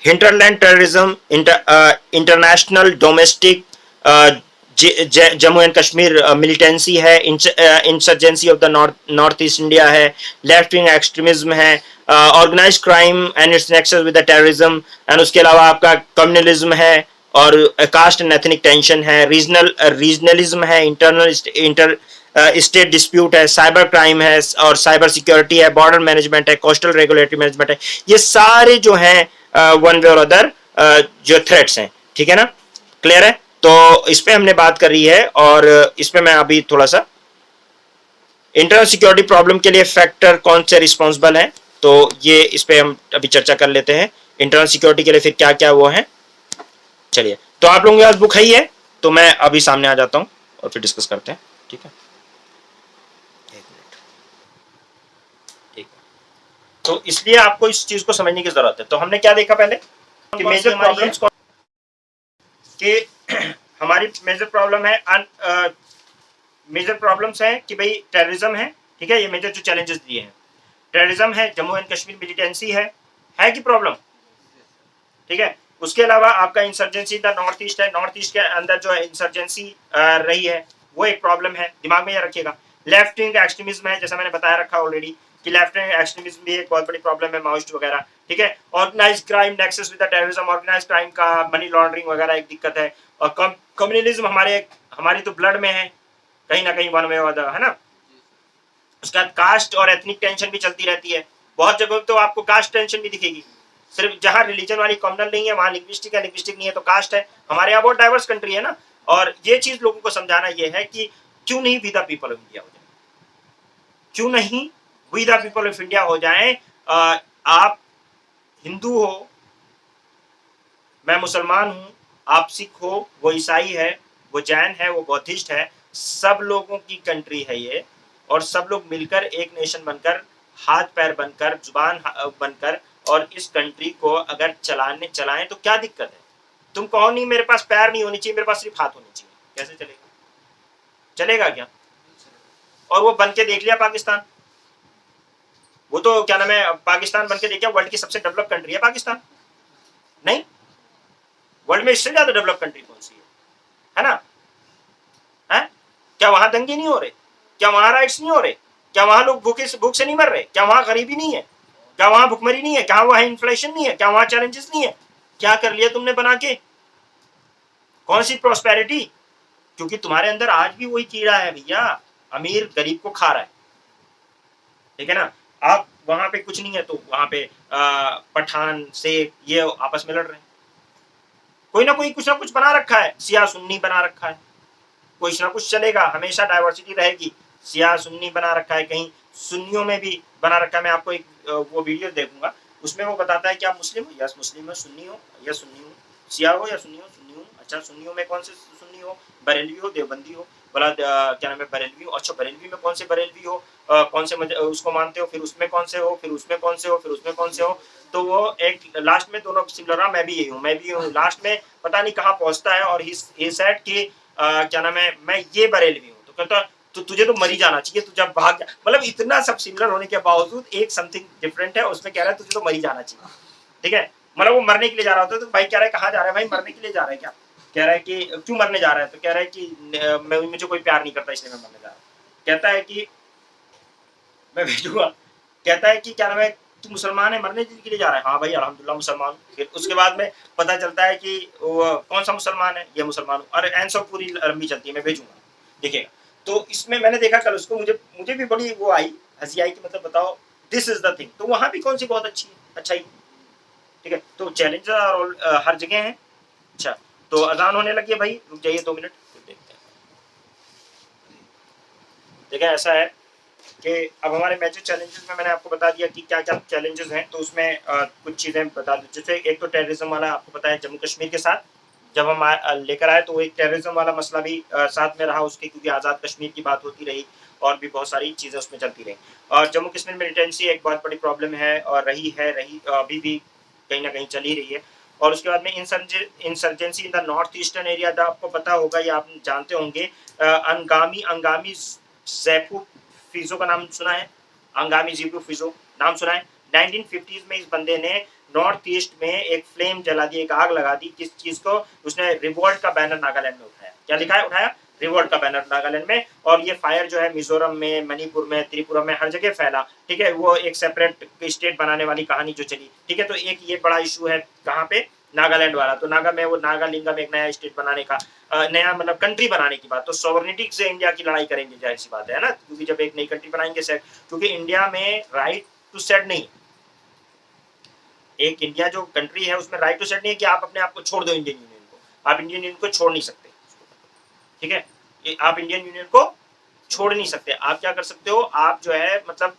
hinterland terrorism, international domestic, Jammu and Kashmir militancy है, insurgency of the north east India है, लेफ्ट विंग एक्सट्रीमिज्म है, organised crime and its nexus with the terrorism, and उसके अलावा आपका कम्युनलिज्म है, और कास्ट एंड एथनिक टेंशन है, रीजनलिज्म है, इंटर स्टेट डिस्प्यूट है, साइबर क्राइम है, और साइबर सिक्योरिटी है, बॉर्डर मैनेजमेंट है, कोस्टल रेगुलेटरी मैनेजमेंट है। ये सारे जो हैं वन वे और अदर जो थ्रेट्स हैं, ठीक है ना? क्लियर है? तो इस पे हमने बात करी है, और इसमें मैं अभी थोड़ा सा इंटरनल सिक्योरिटी प्रॉब्लम के लिए फैक्टर कौन से रिस्पॉन्सिबल हैं, तो ये इस पे हम अभी चर्चा कर लेते हैं। इंटरनल सिक्योरिटी के लिए फिर क्या क्या वो है। चलिए, तो आप लोगों के पास बुक है ही है, तो मैं अभी सामने आ जाता हूं और फिर डिस्कस करते हैं, ठीक है? तो इसलिए आपको इस चीज को समझने की जरूरत है। तो हमने क्या देखा पहले कि मेजर प्रॉब्लम्स कि हमारी मेजर प्रॉब्लम है, मेजर प्रॉब्लम्स हैं कि भाई टेररिज्म है, ठीक है? ये मेजर जो चैलेंजेस दिए हैं, टेररिज्म है, जम्मू एंड कश्मीर मिलिटेंसी है कि प्रॉब्लम, ठीक है? उसके अलावा आपका इंसर्जेंसी द नॉर्थ ईस्ट है, नॉर्थ ईस्ट के अंदर जो इंसर्जेंसी रही है वो एक प्रॉब्लम है, दिमाग में ये रखिएगा। लेफ्ट विंग एक्सट्रीमिज्म है, जैसा मैंने बताया रखा ऑलरेडी कि लेफ्ट विंग एक्सट्रीमिज्म भी एक बहुत बड़ी प्रॉब्लम है, माओइस्ट वगैरह, ठीक है? Organise crime nexus with the terrorism, organise crime का मनी लॉन्ड्रिंग वगैरह एक दिक्कत है, और कम्युनलिज्म हमारी तो ब्लड में है कहीं ना कहीं, वन वे और है ना? उसके बाद कास्ट और एथनिक टेंशन भी चलती रहती है, बहुत जगह तो आपको कास्ट टेंशन भी दिखेगी, सिर्फ जहां रिलीजन वाली कॉमनल नहीं है वहां लिंग्विस्टिक है, लिंग्विस्टिक नहीं है तो कास्ट है। हमारे यहाँ बहुत डाइवर्स कंट्री है ना, और ये चीज लोगों को समझाना ये है कि क्यों नहीं we the people of India हो जाए, क्यों नहीं we the people of India हो जाए। आप हिंदू हो, मैं मुसलमान हूं, आप सिख हो, वो ईसाई है, वो जैन है, वो बौद्धिस्ट है, सब लोगों की कंट्री है ये, और सब लोग मिलकर एक नेशन बनकर, हाथ पैर बनकर, जुबान बनकर, और इस कंट्री को अगर चलाएं तो क्या दिक्कत है? तुम कहो नहीं मेरे पास पैर नहीं होनी चाहिए, मेरे पास सिर्फ हाथ होने चाहिए, कैसे चलेगा? चलेगा क्या? और वो बन के देख लिया पाकिस्तान, वो तो क्या नाम है, पाकिस्तान बन के देखिए, वर्ल्ड की सबसे डेवलप कंट्री है पाकिस्तान, नहीं? वर्ल्ड में इससे ज्यादा डेवलप कंट्री कौन सी है ना? है? क्या वहां दंगे नहीं हो रहे? क्या वहां राइट्स नहीं हो रहे? क्या वहां लोग भूख से नहीं मर रहे? क्या वहां गरीबी नहीं है? क्या वहां भुखमरी नहीं है? क्या वहां इन्फ्लेशन नहीं है? क्या वहां चैलेंजेस नहीं है? क्या कर लिया तुमने बना के? कौन सी प्रोस्पेरिटी? क्योंकि तुम्हारे अंदर आज भी वही कीड़ा है भैया, अमीर गरीब को खा रहा है, ठीक है ना? आप वहां पे कुछ नहीं है तो वहां पे पठान शेख ये आपस में लड़ रहे हैं, कोई ना कोई कुछ ना कुछ बना रखा है, सिया सुन्नी बना रखा है, कुछ ना कुछ चलेगा, हमेशा डाइवर्सिटी रहेगी, सिया सुन्नी बना रखा है, कहीं सुन्नियों में भी बना रखा है। मैं आपको एक वो वीडियो देखूंगा, उसमें वो बताता है कि आप मुस्लिम हो? यस मुस्लिम हो। सुन्नी हो? यस सुन्नी हूँ। सिया हो या सुन्नी हो? सुन्नी हूँ। अच्छा सुन्नियों में कौन से सुन्नी हो? बरेलवी हो, देवबंदी हो? बोला क्या नाम है, बरेलवी हो। अच्छा बरेलवी में कौन से बरेलवी हो, कौन से उसको मानते हो, फिर उसमें कौन से हो, फिर उसमें कौन से हो, फिर उसमें कौन से हो? तो वो एक लास्ट में दोनों सिमिलर, मैं भी यही हूँ, मैं भी हूँ, लास्ट में पता नहीं कहाँ पहुंचता है, और ही सेड कि क्या नाम है, मैं ये बरेलवी हूँ, तो कहता तो तुझे तो मरी जाना चाहिए, तू जब भाग जा, मतलब इतना सब सिमिलर होने के बावजूद एक समथिंग डिफरेंट है, उसमें कह रहा है तुझे तो मरी जाना चाहिए, ठीक है? मतलब वो मरने के लिए जा रहा होता है, तो भाई कह रहा है कहाँ जा रहा है? भाई मरने के लिए जा रहा है क्या? कह रहा है कि क्यों मरने जा रहा है? तो कह रहा है कि मुझे कोई प्यार नहीं करता इसलिए मैं मरने जा रहा हूँ। कहता है कि मैं भेजूंगा, कहता है कि क्या नाम है, तू मुसलमान है, मरने के लिए जा रहा है? हाँ भाई अल्हम्दुलिल्लाह मुसलमान। फिर उसके बाद में पता चलता है कि वो कौन सा मुसलमान है, ये मुसलमान हूँ, और एंड सब पूरी लंबी चलती है, मैं भेजूंगा, देखिएगा। तो इसमें मैंने देखा कल उसको, मुझे भी बड़ी वो आई, हंसी आई कि मतलब बताओ दिस इज द थिंग। तो वहां भी कौन सी बहुत अच्छी है, अच्छा ही, ठीक है? तो चैलेंज हर जगह है। अच्छा तो अजान होने लगी है भाई, रुक जाइए 2 मिनट, फिर देखते हैं। देखिए ऐसा है कि अब हमारे मेजर चैलेंजेस में मैंने आपको बता दिया कि क्या क्या चैलेंजेस हैं, तो उसमें कुछ चीज़ें बता दूँ। जैसे एक तो टेररिज्म वाला आपको पता है, जम्मू कश्मीर के साथ जब हम लेकर आए तो एक टेररिज्म वाला मसला भी साथ में रहा उसके, क्योंकि आज़ाद कश्मीर की बात होती रही और भी बहुत सारी चीज़ें उसमें चलती रही। और जम्मू कश्मीर मिलिटेंसी एक बहुत बड़ी प्रॉब्लम है, और रही अभी भी कहीं ना कहीं चल ही रही है। और उसके बाद में insurgency in the north eastern area, आपको पता होगा या आप जानते होंगे, अंगामी जैपू फिजो का नाम सुना है? अंगामी जीबू फिजो, नाम सुना है? 1950s में इस बंदे ने नॉर्थ ईस्ट में एक फ्लेम जला दी, एक आग लगा दी। किस चीज को? उसने रिवोल्ट का बैनर नागालैंड में उठाया। क्या लिखा है? उठाया रिवोल्ट का बैनर नागालैंड में। और ये फायर जो है मिजोरम में, मणिपुर में, त्रिपुरा में, हर जगह फैला। ठीक है, वो एक सेपरेट स्टेट बनाने वाली कहानी जो चली। ठीक है, तो एक ये बड़ा इशू है कहाँ पे? नागालैंड वाला। तो नागा में वो नागालिंगम एक नया स्टेट बनाने का, नया मतलब कंट्री बनाने की बात। तो सॉवरेनिटी से इंडिया की लड़ाई करेंगे, जाहिर सी बात है ना, क्योंकि जब एक नई कंट्री बनाएंगे सेट, क्योंकि इंडिया में राइट टू सेट नहीं, एक इंडिया जो कंट्री है उसमें राइट टू सेट नहीं है कि आप अपने आप को छोड़ दो इंडियन यूनियन को। आप इंडियन यूनियन को छोड़ नहीं सकते। ठीक है, आप इंडियन यूनियन को छोड़ नहीं सकते। आप क्या कर सकते हो? आप जो है मतलब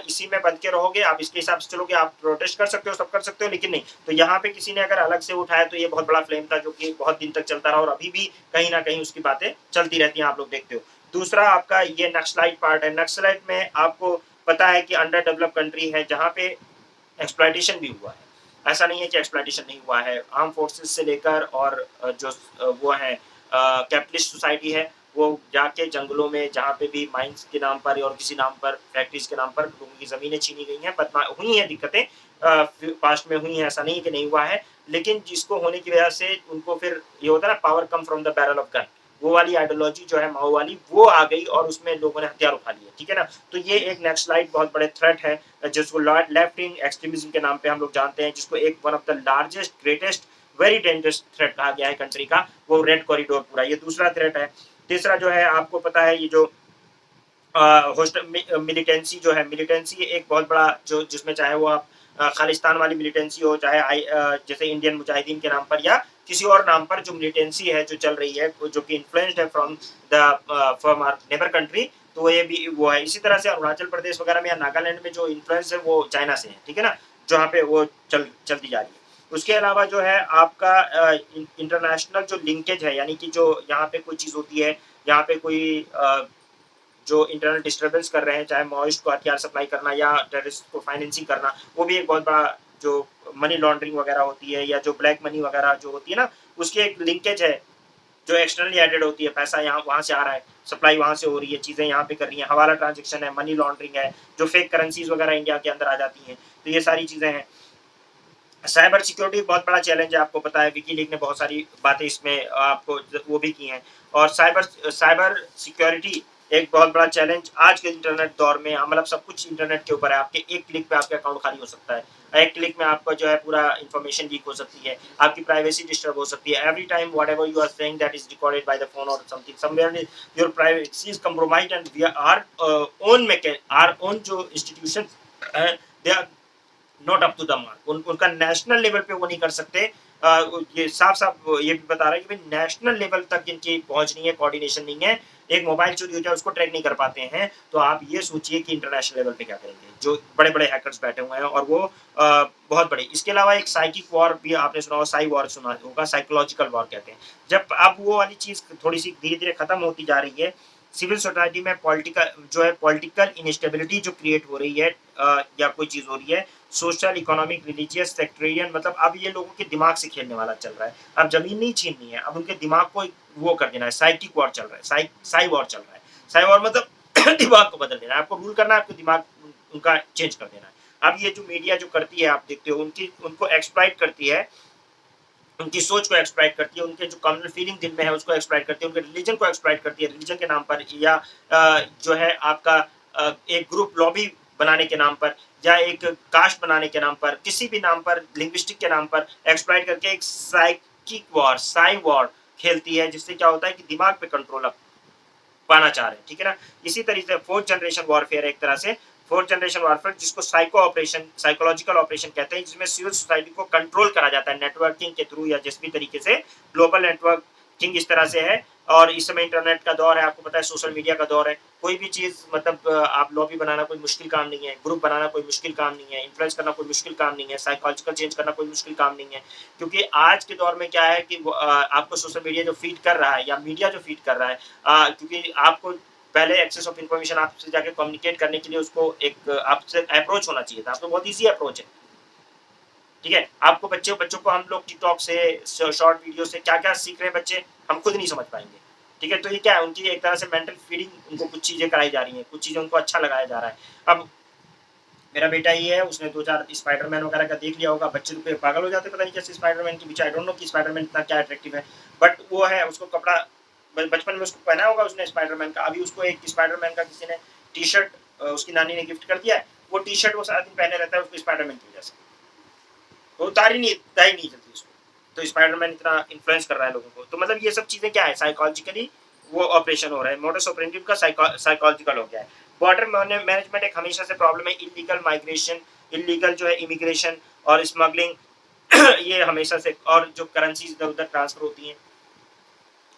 इसी में बंध के रहोगे, आप इसके हिसाब से चलोगे, आप प्रोटेस्ट कर सकते हो, सब कर सकते हो, लेकिन नहीं। तो यहाँ पे किसी ने अगर अलग से उठाया तो ये बहुत बड़ा फ्लेम था, जो कि बहुत दिन तक चलता रहा और अभी भी कहीं ना कहीं उसकी बातें चलती रहती हैं, आप लोग देखते हो। दूसरा आपका ये नक्सलाइट पार्ट है। नक्सलाइट में आपको पता है कि अंडर डेवलप कंट्री है जहाँ पे एक्सप्लॉयटेशन भी हुआ है। ऐसा नहीं है कि एक्सप्लॉयटेशन नहीं हुआ है। आर्म फोर्सेस से लेकर और जो वो है कैपिटलिस्ट सोसाइटी है, वो जाके जंगलों में जहाँ पे भी माइंस के नाम पर और किसी नाम पर, फैक्ट्रीज के नाम पर लोगों की ज़मीनें छीनी गई हैं, बदमा हुई हैं दिक्कतें, पास्ट में हुई हैं, ऐसा नहीं है कि नहीं हुआ है। लेकिन जिसको होने की वजह से उनको फिर ये होता है ना, power come from the barrel of gun, वो वाली आइडियोलॉजी जो है माओ वाली, वो आ गई और उसमें लोगों ने हथियार उठा लिए। ठीक है ना, तो ये एक नक्सलाइट बहुत बड़े थ्रेट है, जिसको लेफ्ट विंग एक्सट्रीमिज्म के नाम पे हम लोग जानते हैं, जिसको एक one of the largest, greatest, very dangerous threat कहा गया है कंट्री का, वो रेड कॉरिडोर पूरा, ये दूसरा थ्रेट है। तीसरा जो है आपको पता है, ये जो होस्ट मिलिटेंसी जो है, मिलिटेंसी एक बहुत बड़ा जो, जिसमें चाहे वो आप खालिस्तान वाली मिलिटेंसी हो, चाहे जैसे इंडियन मुजाहिदीन के नाम पर या किसी और नाम पर जो मिलिटेंसी है जो चल रही है, जो कि इन्फ्लुएंस्ड है फ्रॉम आवर नेबर कंट्री, तो ये भी वो है। इसी तरह से अरुणाचल प्रदेश वगैरह में या नागालैंड में जो इन्फ्लुएंस है वो चाइना से है। ठीक है ना, जहाँ पे वो चलती जा रही है। उसके अलावा जो है आपका इंटरनेशनल जो लिंकेज है, यानी कि जो यहाँ पे कोई चीज़ होती है, यहाँ पे कोई जो इंटरनल डिस्टर्बेंस कर रहे हैं, चाहे माओइस्ट को हथियार सप्लाई करना या टेररिस्ट को फाइनेंसिंग करना, वो भी एक बहुत बड़ा जो मनी लॉन्ड्रिंग वगैरह होती है या जो ब्लैक मनी वगैरह जो होती है ना, उसकी एक लिंकेज है जो एक्सटर्नली एडेड होती है। पैसा यहाँ वहाँ से आ रहा है, सप्लाई वहाँ से हो रही है, चीज़ें यहाँ पे कर रही हैं, हवाला ट्रांजेक्शन है, मनी लॉन्ड्रिंग है, जो फेक करेंसीज वगैरह इंडिया के अंदर आ जाती हैं, तो ये सारी चीज़ें हैं। साइबर सिक्योरिटी बहुत बड़ा चैलेंज है, आपको पता है विकीलीक ने बहुत सारी बातें इसमें आपको वो भी की हैं। और साइबर सिक्योरिटी एक बहुत बड़ा चैलेंज आज के इंटरनेट दौर में, मतलब सब कुछ इंटरनेट के ऊपर है। आपके एक क्लिक पे आपका अकाउंट खाली हो सकता है, एक क्लिक में आपका जो है पूरा इन्फॉर्मेशन लीक हो सकती है, आपकी प्राइवेसी डिस्टर्ब हो सकती है। Every time whatever you are saying that is recorded by the phone और something, somewhere your privacy is compromised and we are own जो institution they are not up to the mark. उनका national level पे वो नहीं कर सकते। ये साफ साफ ये भी बता रहा है कि भाई नेशनल लेवल तक इनकी पहुंच नहीं है, कोऑर्डिनेशन नहीं है। एक मोबाइल चोरी हो जाए उसको ट्रैक नहीं कर पाते हैं, तो आप ये सोचिए कि इंटरनेशनल लेवल पे क्या करेंगे जो बड़े बड़े हैकर्स बैठे हुए हैं, और वो बहुत बड़े। इसके अलावा एक साइकिक वॉर भी आपने सुना होगा, साई वॉर सुना होगा, साइकोलॉजिकल वॉर कहते हैं। जब अब वो वाली चीज़ थोड़ी सी धीरे धीरे खत्म होती जा रही है, सिविल सोसाइटी में पॉलिटिकल इनस्टेबिलिटी जो क्रिएट हो रही है, या कोई चीज़ हो रही है, सोशल, इकोनॉमिक, रिलीजियस, सेक्टेरियन, मतलब अब ये लोगों के दिमाग से खेलने वाला चल रहा है। अब जमीन नहीं छीननी है, अब उनके दिमाग को वो कर देना है। साइकिक वॉर चल रहा है, साई वॉर चल रहा है। साई वॉर मतलब दिमाग को बदल देना है, आपको रूल करना है, आपको दिमाग उनका चेंज कर देना है। अब ये जो मीडिया जो करती है, आप देखते हो उनको एक्सप्लॉइट करती है, उनकी सोच को एक्सप्लॉइट करती है, उनके जो कम्युनल फीलिंग दिल में है उसको एक्सप्लॉइट करती है, उनके रिलीजन को एक्सप्लॉइट करती है, रिलीजन के नाम पर, या जो है आपका एक ग्रुप लॉबी बनाने के नाम पर, या एक कास्ट बनाने के नाम पर, किसी भी नाम पर, लिंग्विस्टिक के नाम पर एक्सप्लॉइट करके एक साइकिक वॉर, साई वॉर खेलती है, जिससे क्या होता है कि दिमाग पे कंट्रोल पाना चाह रहे हैं। ठीक है ना, इसी तरीके से फोर्थ जनरेशन वॉरफेयर एक तरह से, फोर्थ जनरेशन वॉरफेयर जिसको साइकोलॉजिकल ऑपरेशन कहते हैं, जिसमें सिविल सोसाइटी को कंट्रोल करा जाता है नेटवर्किंग के थ्रू या जिस भी तरीके से, ग्लोबल नेटवर्किंग इस तरह से है। और इस समय इंटरनेट का दौर है, आपको पता है सोशल मीडिया का दौर है। कोई भी चीज़ मतलब आप लॉबी बनाना कोई मुश्किल काम नहीं है, ग्रुप बनाना कोई मुश्किल काम नहीं है, इन्फ्लुएंस करना कोई मुश्किल काम नहीं है, साइकोलॉजिकल चेंज करना कोई मुश्किल काम नहीं है। क्योंकि आज के दौर में क्या है कि आपको सोशल मीडिया जो फीड कर रहा है या मीडिया जो फीड कर रहा है, क्योंकि आपको पहले एक्सेस ऑफ इन्फॉर्मेशन आपसे जाके कम्युनिकेट करने के लिए उसको एक आपसे अप्रोच होना चाहिए था, आपको बहुत ईजी अप्रोच है। ठीक है, आपको बच्चों को हम लोग टिकटॉक से, शॉर्ट वीडियो से क्या क्या सीख रहे हैं बच्चे, हम खुद नहीं समझ पाएंगे। ठीक है, तो ये क्या है, उनकी एक तरह से मेंटल फीडिंग, उनको कुछ चीज़ें कराई जा रही हैं, कुछ चीज़ें उनको अच्छा लगाया जा रहा है। अब मेरा बेटा ही है, उसने 2-4 स्पाइडरमैन वगैरह का देख लिया होगा। बच्चे तो पागल हो जाते, पता नहीं कैसे स्पाइडरमैन के पीछे। आई डोंट नो कि स्पाइडरमैन इतना क्या अट्रैक्टिव है, बट वो है, उसको कपड़ा बचपन में उसको पहना होगा उसने स्पाइडरमैन का। अभी उसको एक स्पाइडरमैन का किसी ने टी शर्ट उसकी नानी ने गिफ्ट कर दिया है, वो टी शर्ट वो सारा दिन पहने रहता है उसको स्पाइडरमैन की वजह से, वो उतारी नहीं चलती उसको। तो स्पाइडरमैन इतना इन्फ्लुएंस कर रहा है लोगों को। तो मतलब ये सब चीजें क्या है, साइकोलॉजिकली वो ऑपरेशन हो रहा है, मोडस ऑपरेंडी का साइकोलॉजिकल हो गया है। बॉर्डर मैनेजमेंट एक हमेशा से प्रॉब्लम है। इलीगल माइग्रेशन, इलीगल जो है इमिग्रेशन और स्मगलिंग ये हमेशा से, और जो करेंसी इधर उधर ट्रांसफर होती है,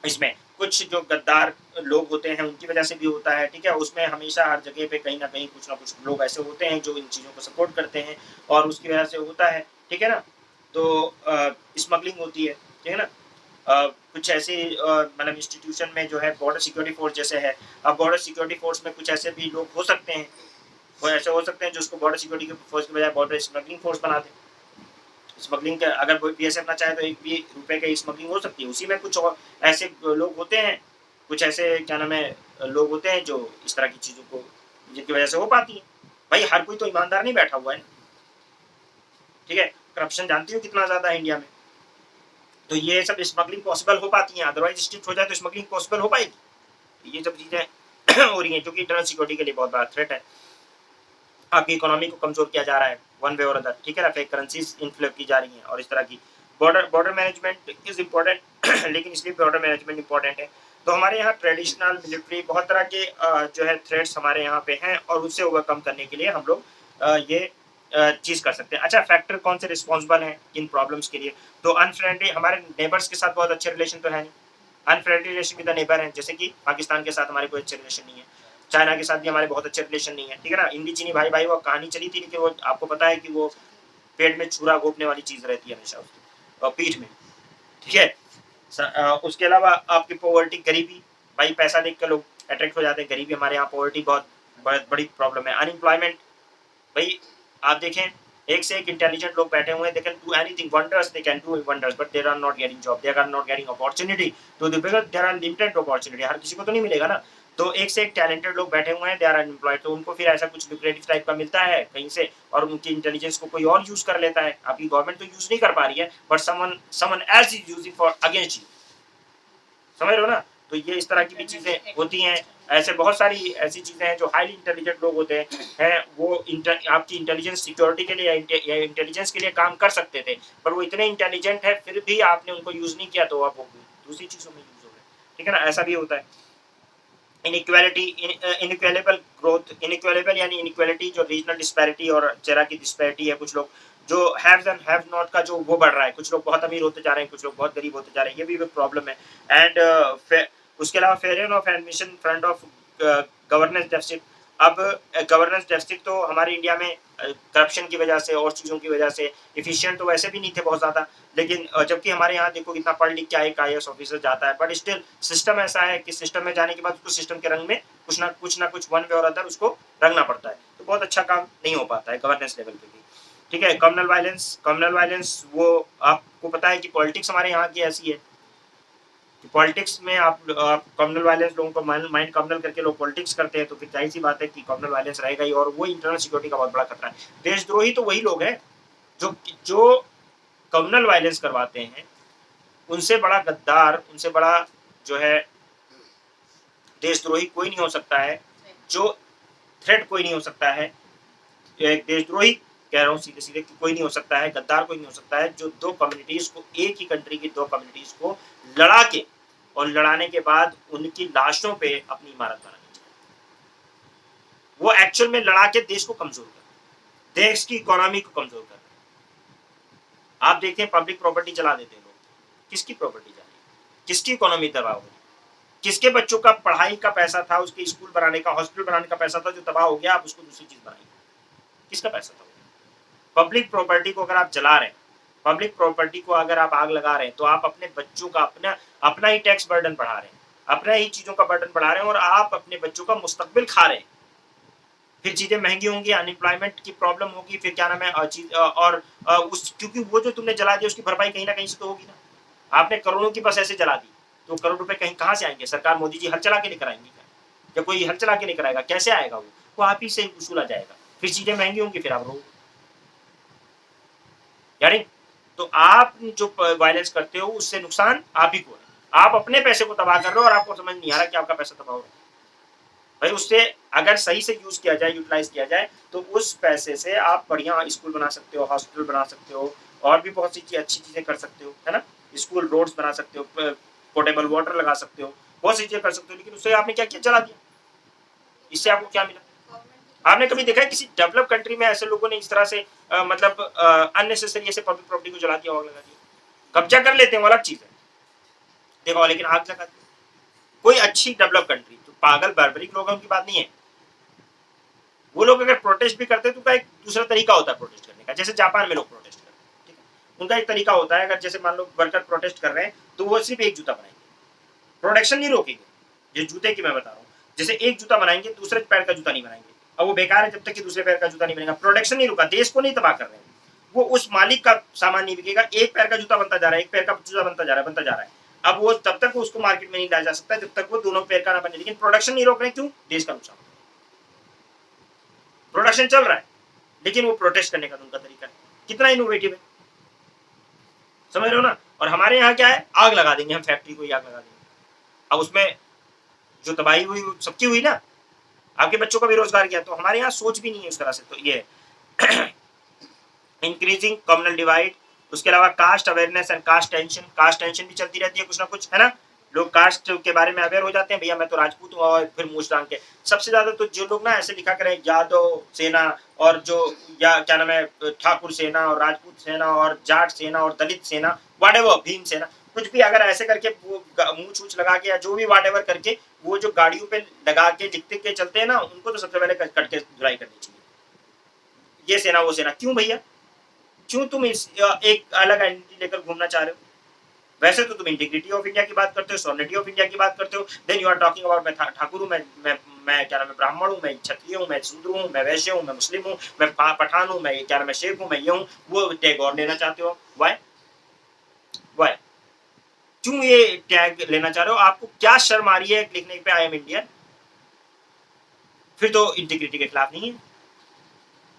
इसमें कुछ जो गद्दार लोग होते हैं उनकी वजह से भी होता है, ठीक है। उसमें हमेशा हर जगह पे कहीं ना कुछ लोग ऐसे होते हैं जो इन चीज़ों को सपोर्ट करते हैं और उसकी वजह से होता है, ठीक है ना। तो स्मगलिंग होती है, ठीक है ना। कुछ ऐसे मतलब इंस्टीट्यूशन में जो है बॉर्डर सिक्योरिटी फोर्स जैसे है, अब बॉर्डर सिक्योरिटी फोर्स में कुछ ऐसे भी लोग हो सकते हैं, वो ऐसे हो सकते हैं जो उसको बॉर्डर सिक्योरिटी फोर्स की बजाय बॉर्डर स्मगलिंग फोर्स बना दें। स्मगलिंग का अगर बीएसएफ ना चाहे तो 1 भी रुपए की स्मगलिंग हो सकती है। उसी में कुछ और ऐसे लोग होते हैं, कुछ ऐसे क्या नाम है लोग होते हैं जो इस तरह की चीज़ों को, जिनकी वजह से हो पाती है। भाई हर कोई तो ईमानदार नहीं बैठा हुआ है, ठीक है। करप्शन जानती हो कितना ज़्यादा है इंडिया में, तो ये सब स्मगलिंग पॉसिबल हो पाती है। अदरवाइज स्ट्रिक्ट हो जाए तो स्मगलिंग पॉसिबल हो पाएगी। ये सब चीज़ें हो रही हैं जो कि इंटरनल सिक्योरिटी के लिए बहुत बड़ा थ्रेट है। आपकी इकोनॉमी को कमजोर किया जा रहा है वन वे और अदर, ठीक है ना। फेक करेंसीज इनफ्लो की जा रही हैं और इस तरह की। बॉर्डर मैनेजमेंट इज इम्पोर्टेंट लेकिन इसलिए बॉर्डर मैनेजमेंट इम्पोर्टेंट है। तो हमारे यहाँ ट्रेडिशनल मिलिट्री बहुत तरह के जो है थ्रेट्स हमारे यहाँ पे हैं और उससे ओवरकम करने के लिए हम लोग ये चीज़ कर सकते हैं। अच्छा, फैक्टर कौन से रिस्पॉन्सिबल हैं इन प्रॉब्लम्स के लिए? तो अनफ्रेंडली, हमारे नेबर्स के साथ बहुत अच्छे रिलेशन तो है नहीं। Unfriendly relation with the neighbour है, जैसे कि पाकिस्तान के साथ हमारे कोई अच्छे रिलेशन नहीं है, चाइना के साथ भी हमारे बहुत अच्छे रिलेशन नहीं है, ठीक है ना। इंडी चीनी भाई भाई वो कहानी चली थी, लेकिन वो आपको पता है कि वो पेट में छुरा घोपने वाली चीज रहती है हमेशा उसकी और पीठ में, ठीक है। उसके अलावा आपकी पॉवर्टी, गरीबी, भाई पैसा देख कर लोग अट्रैक्ट हो जाते हैं। गरीबी हमारे यहाँ पॉवर्टी बहुत बड़ी प्रॉब्लम है। अनएम्प्लॉयमेंट, भाई आप देखें एक से एक इंटेलिजेंट लोग बैठे हुए हैं, they can do anything, wonders, they can do wonders, but they are not getting job, they are not getting opportunity. तो देयर आर लिमिटेड अपॉर्चुनिटी, हर किसी को तो नहीं मिलेगा ना। तो एक से एक टैलेंटेड लोग बैठे हुए हैं, दे आर अनएम्प्लॉयड, तो उनको फिर ऐसा कुछ लुक्रेटिव टाइप का मिलता है कहीं से और उनकी इंटेलिजेंस को कोई और यूज कर लेता है। आपकी गवर्नमेंट तो यूज नहीं कर पा रही है, but someone else is using for against you, समझ रहे हो ना। तो ये इस तरह की भी चीजें होती हैं। ऐसे बहुत सारी ऐसी चीजें हैं जो हाईली इंटेलिजेंट लोग होते हैं वो आपकी इंटेलिजेंस सिक्योरिटी के लिए या इंटेलिजेंस के लिए काम कर सकते थे, पर वो इतने इंटेलिजेंट है फिर भी आपने उनको यूज नहीं किया तो अब वो दूसरी चीजों में यूज हो गए, ठीक है ना। ऐसा भी होता है। इनइक्वालिटी, इनइक्वालेबल ग्रोथ, इनइक्वालेबल यानी इनइक्वालिटी जो रीजनल डिस्पैरिटी और चेहरा की डिस्पैरिटी है, कुछ लोग जो हैव्स एंड हैव नॉट का जो वो बढ़ रहा है, कुछ लोग बहुत अमीर होते जा रहे हैं, कुछ लोग बहुत गरीब होते जा रहे हैं, ये भी एक प्रॉब्लम है। एंड उसके अलावा failure of admission front of governance deficit. अब गवर्नेंस डेफिसिट तो हमारे इंडिया में करप्शन की वजह से और चीज़ों की वजह से इफिशिएंट तो वैसे भी नहीं थे बहुत ज़्यादा, लेकिन जबकि हमारे यहाँ देखो कितना पढ़ लिख के एक IAS ऑफिसर जाता है, बट स्टिल सिस्टम ऐसा है कि सिस्टम में जाने के बाद उसको सिस्टम के रंग में कुछ ना कुछ वन वे और अदर उसको रंगना पड़ता है, तो बहुत अच्छा काम नहीं हो पाता है गवर्नेंस लेवल पे भी, ठीक है। कम्युनल वायलेंस वो आपको पता है कि पॉलिटिक्स हमारे यहाँ की ऐसी है कि पॉलिटिक्स में आप कम्युनल वायलेंस, लोगों को माइंड कम्युनल करके लोग पॉलिटिक्स करते हैं, तो फिर जाहिर सी बात है कि कम्युनल वायलेंस रहेगा ही, और वो इंटरनल सिक्योरिटी का बहुत बड़ा खतरा है। देशद्रोही तो वही लोग हैं जो जो कम्युनल वायलेंस करवाते हैं, उनसे बड़ा गद्दार, उनसे बड़ा जो है देशद्रोही कोई नहीं हो सकता है, जो थ्रेट कोई नहीं हो सकता है। एक देशद्रोही कह रहा हूँ सीधे सीधे कि कोई नहीं हो सकता है, गद्दार कोई नहीं हो सकता है जो दो कम्युनिटीज को, एक ही कंट्री की दो कम्युनिटीज को लड़ा के और लड़ाने के बाद उनकी लाशों पे अपनी इमारत बनानी चाहिए। वो एक्चुअल में लड़ा के देश को कमजोर कर, देश की इकोनॉमी को कमजोर कर। आप देखते हैं पब्लिक प्रॉपर्टी जला देते हैं लोग, किसकी प्रॉपर्टी जा रही है, किसकी इकोनॉमी तबाह हो रही है, किसके बच्चों का पढ़ाई का पैसा था, उसके स्कूल बनाने का, हॉस्पिटल बनाने का पैसा था जो तबाह हो गया, आप उसको दूसरी चीज बनाइए, किसका पैसा था? पब्लिक प्रॉपर्टी को अगर आप जला रहे हैं, पब्लिक प्रॉपर्टी को अगर आप आग लगा रहे हैं, तो आप अपने बच्चों का अपना ही टैक्स बर्डन बढ़ा रहे हैं, अपना ही चीजों का बर्डन बढ़ा रहे हैं और आप अपने बच्चों का मुस्तकबिल खा रहे हैं। फिर चीजें महंगी होंगी, अनएम्प्लॉयमेंट की प्रॉब्लम होगी, फिर क्या नाम है और उस क्योंकि वो जो तुमने जला दिया उसकी भरपाई कहीं ना कहीं से तो होगी ना। आपने करोड़ों की बस ऐसे जला दी, तो करोड़ रुपए कहाँ से आएंगे? सरकार, मोदी जी हल चला के लेकर आएंगे क्या? या कोई हल चला के लेकर आएगा? कैसे आएगा? वो आप ही से वसूला जाएगा। फिर चीजें महंगी होंगी, फिर आप रो, यानी तो आप जो वायलेंस करते हो उससे नुकसान आप ही को है। आप अपने पैसे को तबाह कर रहे हो और आपको समझ नहीं आ रहा कि आपका पैसा तबाह हो रहा है। भाई उससे अगर सही से यूज किया जाए, यूटिलाइज किया जाए, तो उस पैसे से आप बढ़िया स्कूल बना सकते हो, हॉस्पिटल बना सकते हो, और भी बहुत सी अच्छी चीजें कर सकते हो, है ना। स्कूल रोड्स बना सकते हो, पोर्टेबल वाटर लगा सकते हो, बहुत सी चीजें कर सकते हो, लेकिन उससे आपने क्या किया, जला दिया। इससे आपको क्या मिला? आपने कभी देखा है किसी डेवलप कंट्री में ऐसे लोगों ने इस तरह से मतलब अननेसेसरी ऐसे पब्लिक प्रॉपर्टी को जला दिया, आग लगा दिया? कब्जा कर लेते हैं वो अलग चीज है, देखो, लेकिन आग लगा दी। कोई अच्छी डेवलप कंट्री, तो पागल बार्बरिक लोगों की बात नहीं है। वो लोग अगर प्रोटेस्ट भी करते हैं तो उनका एक दूसरा तरीका होता है प्रोटेस्ट करने का, जैसे जापान में लोग प्रोटेस्ट करते हैं, ठीक है, उनका एक तरीका होता है। अगर जैसे मान लो वर्कर प्रोटेस्ट कर रहे हैं तो वो सिर्फ एक जूता बनाएंगे, प्रोडक्शन नहीं रोकेंगे। जो जूते की मैं बता रहा हूँ, जैसे एक जूता बनाएंगे, दूसरे पैर का जूता नहीं बनाएंगे, और वो बेकार है जब तक कि दूसरे पैर का जूता नहीं बनेगा। प्रोडक्शन नहीं रुका, देश को नहीं तबाह कर रहे हैं, वो उस मालिक का सामान नहीं बिकेगा। एक पैर का जूता बनता जा रहा है, एक पैर का जूता बनता जा रहा है, बनता जा रहा है। अब वो तब तक उसको मार्केट में नहीं लाया जा सकता जब तक वो दोनों पैर का ना बने। लेकिन प्रोडक्शन नहीं रोक रहे, क्यों? देश का नुकसान। प्रोडक्शन चल रहा है लेकिन वो प्रोटेस्ट करने का उनका तरीका है। कितना इनोवेटिव है, समझ रहे हो ना। और हमारे यहाँ क्या है, आग लगा देंगे, हम फैक्ट्री को ही आग लगा देंगे। अब उसमें जो तबाही हुई सबकी हुई ना, आपके बच्चों का भी रोजगार किया। तो हमारे यहाँ सोच भी नहीं है उस तरह से। तो ये इंक्रीजिंग कम्युनल डिवाइड, उसके अलावा caste awareness and caste tension भी चलती रहती है कुछ ना कुछ, है ना। लोग कास्ट के बारे में अवेयर हो जाते हैं, भैया मैं तो राजपूत हूँ, और फिर मूछ डांग के। सबसे ज्यादा तो जो लोग ना ऐसे लिखा करें, यादव सेना, और जो या क्या नाम है, ठाकुर सेना और राजपूत सेना और जाट सेना और दलित सेना, व्हाटएवर, भीम सेना, कुछ भी अगर ऐसे करके वो मूछ ऊछ लगा के या जो भी व्हाटएवर करके वो जो गाड़ियों पे लगा के लिखते के चलते हैं ना, उनको तो सबसे पहले कट के धुलाई करनी चाहिए। ये सेना वो सेना, क्यों भैया? क्यों तुम इस एक अलग आइडेंटिटी लेकर घूमना चाह रहे हो? वैसे तो तुम इंटीग्रिटी ऑफ इंडिया की बात करते हो, सॉलिडिटी ऑफ इंडिया की बात करते हो, then you are talking about मैं ठाकुर हूँ, मैं क्या नाम है, ब्राह्मण हूँ, मैं क्षत्रिय हूँ, मैं शूद्र हूँ, मैं वैश्य हूँ, मैं मुस्लिम हूँ, मैं पठान हूँ, मैं क्या नाम है, शेख हूँ, मैं ये हूँ। वो टैग और लेना चाहते हो, वाई वाई? क्यों ये टैग लेना चाह रहे हो? आपको क्या शर्म आ रही है लिखने पे आई एम इंडियन? फिर तो इंटीग्रिटी के खिलाफ नहीं है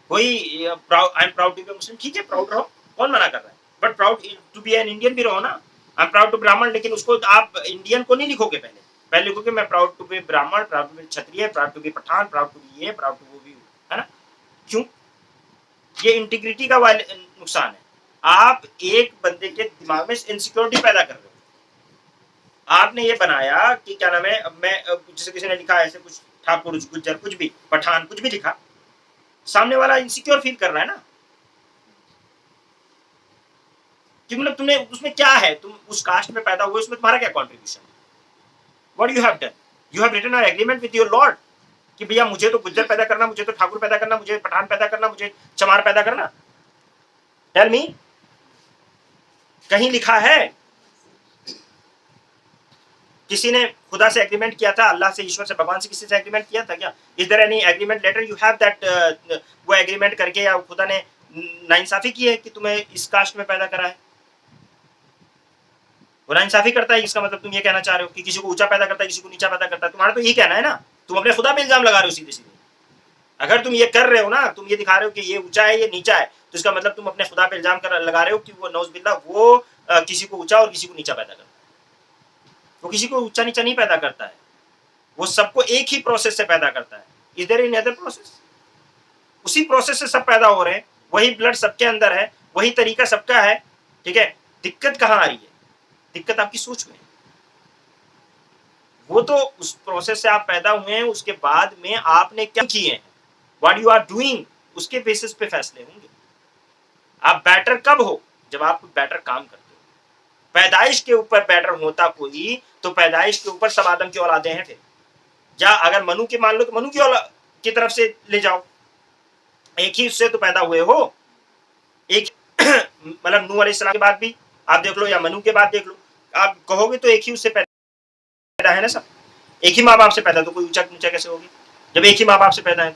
कोई। I am proud to be Muslim, ठीक है, प्राउड रहो, कौन मना कर रहा है, but proud to be an Indian भी रहो ना। आई एम प्राउड टू ब्राह्मण, लेकिन उसको आप इंडियन को नहीं लिखोगे, पहले लिखोगे मैं proud to be Brahmin, proud to be Kshatriya, proud to be Pathan, proud to be ये, प्राउड टू वो भी, है ना। क्यों? ये इंटीग्रिटी का नुकसान है। आप एक बंदे के दिमाग में इनसिक्योरिटी पैदा कर रहे हो। आपने ये बनाया कि क्या नाम है, मैं जैसे किसी ने लिखा ऐसे कुछ, ठाकुर, गुज्जर, कुछ भी, पठान, कुछ भी लिखा, सामने वाला इनसिक्योर फील कर रहा है ना, कि मतलब तुमने उसमें क्या है, तुम उस कास्ट में पैदा हुए, उसमें तुम्हारा क्या contribution? What you have done? You have written an agreement with your lord कि भैया मुझे तो गुज्जर पैदा करना, मुझे तो ठाकुर पैदा करना, मुझे पठान पैदा करना, मुझे चमार पैदा करना। टेल मी, कहीं लिखा है? किसी ने खुदा से एग्रीमेंट किया था, अल्लाह से, ईश्वर से, भगवान से किसी से एग्रीमेंट किया था क्या? Is there any agreement letter you have that वो एग्रीमेंट करके या खुदा ने नाइंसाफी की है कि तुम्हें इस कास्ट में पैदा करा है? वो नाइंसाफी करता है, इसका मतलब तुम ये कहना चाह रहे हो कि किसी को ऊंचा पैदा करता है, किसी को नीचा पैदा करता है। तुम्हारा तो यही कहना है ना, तुम अपने खुदा पे इल्जाम लगा रहे हो सीधे सीधे। अगर तुम ये कर रहे हो ना, तुम ये दिखा रहे हो कि ये ऊंचा है, ये नीचा है, तो इसका मतलब तुम अपने खुदा पे इल्जाम लगा रहे हो कि वो नौज़बिल्लाह वो किसी को ऊंचा और किसी को नीचा पैदा करता है। वो किसी को ऊंचा नीचा नहीं पैदा करता है, वो सबको एक ही प्रोसेस से पैदा करता है। Is there any other process? उसी प्रोसेस से सब पैदा हो रहे हैं, वही ब्लड सबके अंदर है, वही तरीका सबका है, ठीक है। दिक्कत कहाँ आ रही है? दिक्कत आपकी सोच में है। वो तो उस प्रोसेस से आप पैदा हुए हैं, उसके बाद में आपने क्या किए हैं, व्हाट यू आर डूइंग, उसके बेसिस पे फैसले होंगे। आप बेटर कब हो? जब आप बेटर काम करते हो। पैदाइश के ऊपर बेटर होता कोई, तो पैदाइश के ऊपर सब आदम की औलादे हैं। फिर या अगर मनु के मान लो, तो मनु की तरफ से ले जाओ, एक ही उससे तो पैदा हुए हो। एक मतलब नूह अलैहिस्सलाम के बाद भी आप देख लो, या मनु के बाद देख लो, आप कहोगे तो एक ही उससे पैदा है ना सब। एक ही माँ बाप से पैदा, तो कोई ऊंचा नीचा कैसे होगी जब एक ही माँ बाप से पैदा है?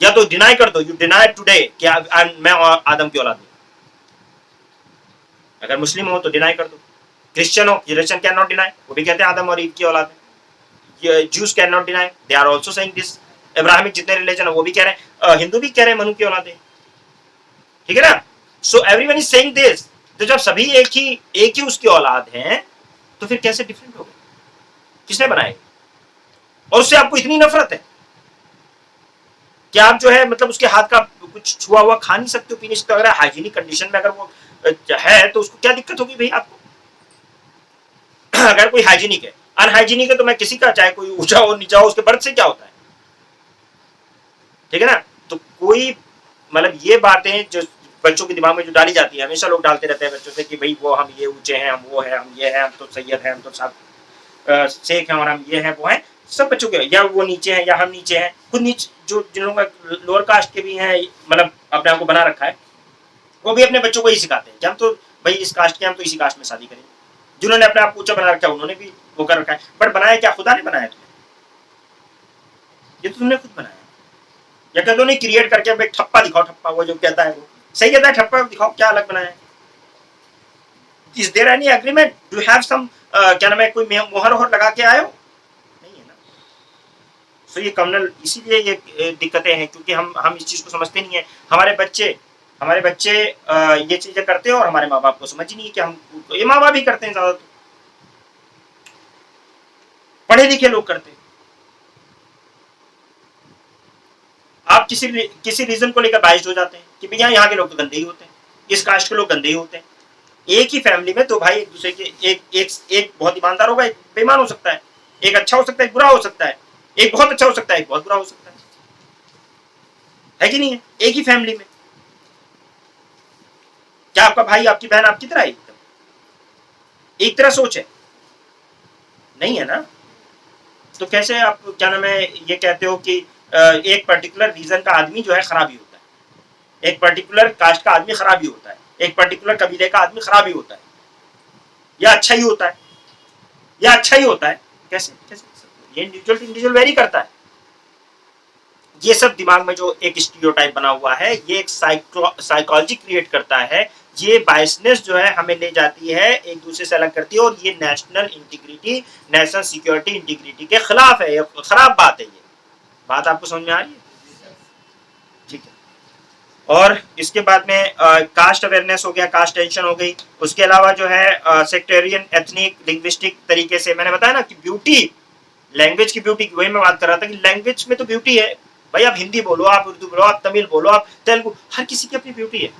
या तो डिनाई कर दो, यू डिनाई टुडे कि मैं आदम की औलाद हूं। अगर मुस्लिम हो तो डिनाई कर दो, क्रिश्चियन हो, क्रिश्चियन कैन नॉट डिनाई, वो भी कहते हैं आदम और ईव की औलाद है। Jews cannot deny, they are also saying this, Abrahamic जितने रिलीजन है वो भी कह रहे हैं, हिंदू भी कह रहे हैं मनु की औलाद है, ठीक है ना। So everyone is saying this. तो जब सभी एक ही उसकी औलाद हैं तो फिर कैसे डिफरेंट हो गए? किसने बनाए? और उससे आपको इतनी नफरत है कि आप जो है मतलब उसके हाथ का कुछ छुआ हुआ खा नहीं सकते हो, पी नहीं सकते। अगर हाइजीनिक कंडीशन में अगर वो है तो उसको क्या दिक्कत होगी भाई आपको? अगर कोई हाइजीनिक है, अनहाइजीनिक है तो मैं किसी का, चाहे कोई ऊंचा हो नीचा हो, उसके बर्थ से क्या होता है, ठीक है ना। तो कोई मतलब ये बातें जो बच्चों के दिमाग में जो डाली जाती है, हमेशा लोग डालते रहते हैं बच्चों से कि भाई वो हम ये ऊंचे हैं, हम वो है, हम ये है, हम तो सैयद है, हम तो साहब शेख हैं, और हम ये हैं वो हैं। सब बच्चों के, या वो नीचे हैं या हम नीचे हैं। खुद नीचे जो जिन लोगों का लोअर कास्ट के भी हैं, मतलब अपने आप को बना रखा है, वो भी अपने बच्चों को ही सिखाते हैं कि हम तो भाई इस कास्ट के, हम तो इसी कास्ट में शादी करेंगे। जिन्होंने अपने आप को ऊंचा बना रखा है उन्होंने भी वो कर रखा है। बट बनाया क्या? खुदा ने बनाया तुम्हें, ये तो तुमने खुद बनाया। या कहते नहीं क्रिएट करके भाई ठप्पा दिखाओ, ठप्पा वो जो कहता है वो सही कहता है, ठप्पा दिखाओ क्या अलग बनाया है। Is there any agreement? Do have some क्या नाम है, कोई मोहर वोहर लगा के आए हो? नहीं है ना। तो ये कम्युनल, इसीलिए ये दिक्कतें हैं, क्योंकि हम इस चीज को समझते नहीं है। हमारे बच्चे ये चीजें करते हैं और हमारे माँ बाप को समझ ही नहीं है कि हम, ये माँ बाप ही करते हैं ज्यादातर, पढ़े लिखे लोग करते हैं। आप किसी रीजन को लेकर बाइस्ड हो जाते हैं कि भैया यहाँ के लोग तो गंदे ही होते हैं, इस कास्ट के लोग गंदे ही होते हैं। एक ही फैमिली में तो भाई एक दूसरे के, एक बहुत ईमानदार होगा, एक बेईमान हो सकता है, एक अच्छा हो सकता है, एक बुरा हो सकता है, एक बहुत अच्छा हो सकता है, एक बहुत बुरा हो सकता है कि नहीं है? एक ही फैमिली में। क्या आपका भाई आपकी बहन आपकी तरह एकदम एक तरह सोच है? नहीं है ना। तो कैसे आप क्या नाम है ये कहते हो कि एक पर्टिकुलर रीजन का आदमी जो है खराब ही होता है, एक पर्टिकुलर कास्ट का आदमी खराब ही होता है, एक पर्टिकुलर कबीले का आदमी खराब ही होता है, या अच्छा ही होता है, या अच्छा ही होता है? कैसे कैसे? ये इंडिविजुअल टू इंडिविजुअल वेरी करता है। ये सब दिमाग में जो एक स्टीरियोटाइप बना हुआ है, ये एक साइकोलॉजी क्रिएट करता है। ये बायसनेस जो है हमें ले जाती है, एक दूसरे से अलग करती है, और ये national integrity, national security integrity के खिलाफ है। ये खराब बात है। ये बात आपको समझ में आ रही है? ठीक है। और इसके बाद में कास्ट अवेयरनेस हो गया, कास्ट टेंशन हो गई। उसके अलावा जो है सेक्टेरियन, एथनिक, लिंग्विस्टिक तरीके से मैंने बताया ना कि ब्यूटी, लैंग्वेज की ब्यूटी, वही मैं बात कर रहा था कि लैंग्वेज में तो ब्यूटी है भाई। आप हिंदी बोलो, आप उर्दू बोलो, आप तमिल बोलो, आप तेलुगु, हर किसी की अपनी ब्यूटी है।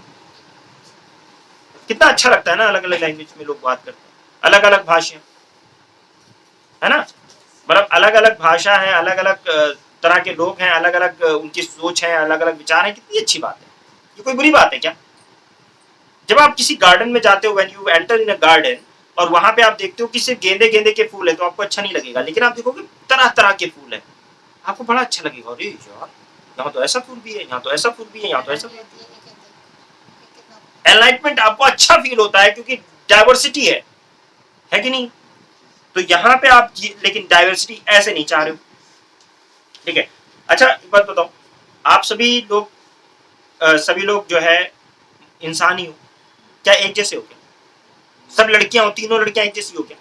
कितना अच्छा लगता है ना, अलग अलग लैंग्वेज में लोग बात करते हैं, अलग अलग भाषा है ना, मतलब अलग अलग भाषा है, अलग अलग तरह के लोग हैं, अलग अलग उनकी सोच है, अलग अलग विचार है। कितनी अच्छी बात है। ये कोई बुरी बात है क्या? जब आप किसी गार्डन में जाते हो, when you enter in a garden, और वहां पे आप देखते हो कि सिर्फ गेंदे गेंदे के फूल है, तो आपको अच्छा नहीं लगेगा। लेकिन आप देखोगे तरह तरह के फूल है, आपको बड़ा अच्छा लगेगा। अरे यार, यहाँ तो ऐसा फूल भी है, यहाँ तो ऐसा फूल भी है, यहाँ तो ऐसा फूल भी है। एनलाइटमेंट आपको अच्छा फील होता है क्योंकि डाइवर्सिटी है कि नहीं? तो यहाँ पे आप लेकिन डाइवर्सिटी ऐसे नहीं चाह रहे हो, ठीक है। अच्छा एक बात बताओ, आप सभी लोग जो है इंसान ही हो क्या? एक जैसे हो क्या? सब लड़कियां हो, तीनों लड़कियां एक जैसी हो क्या?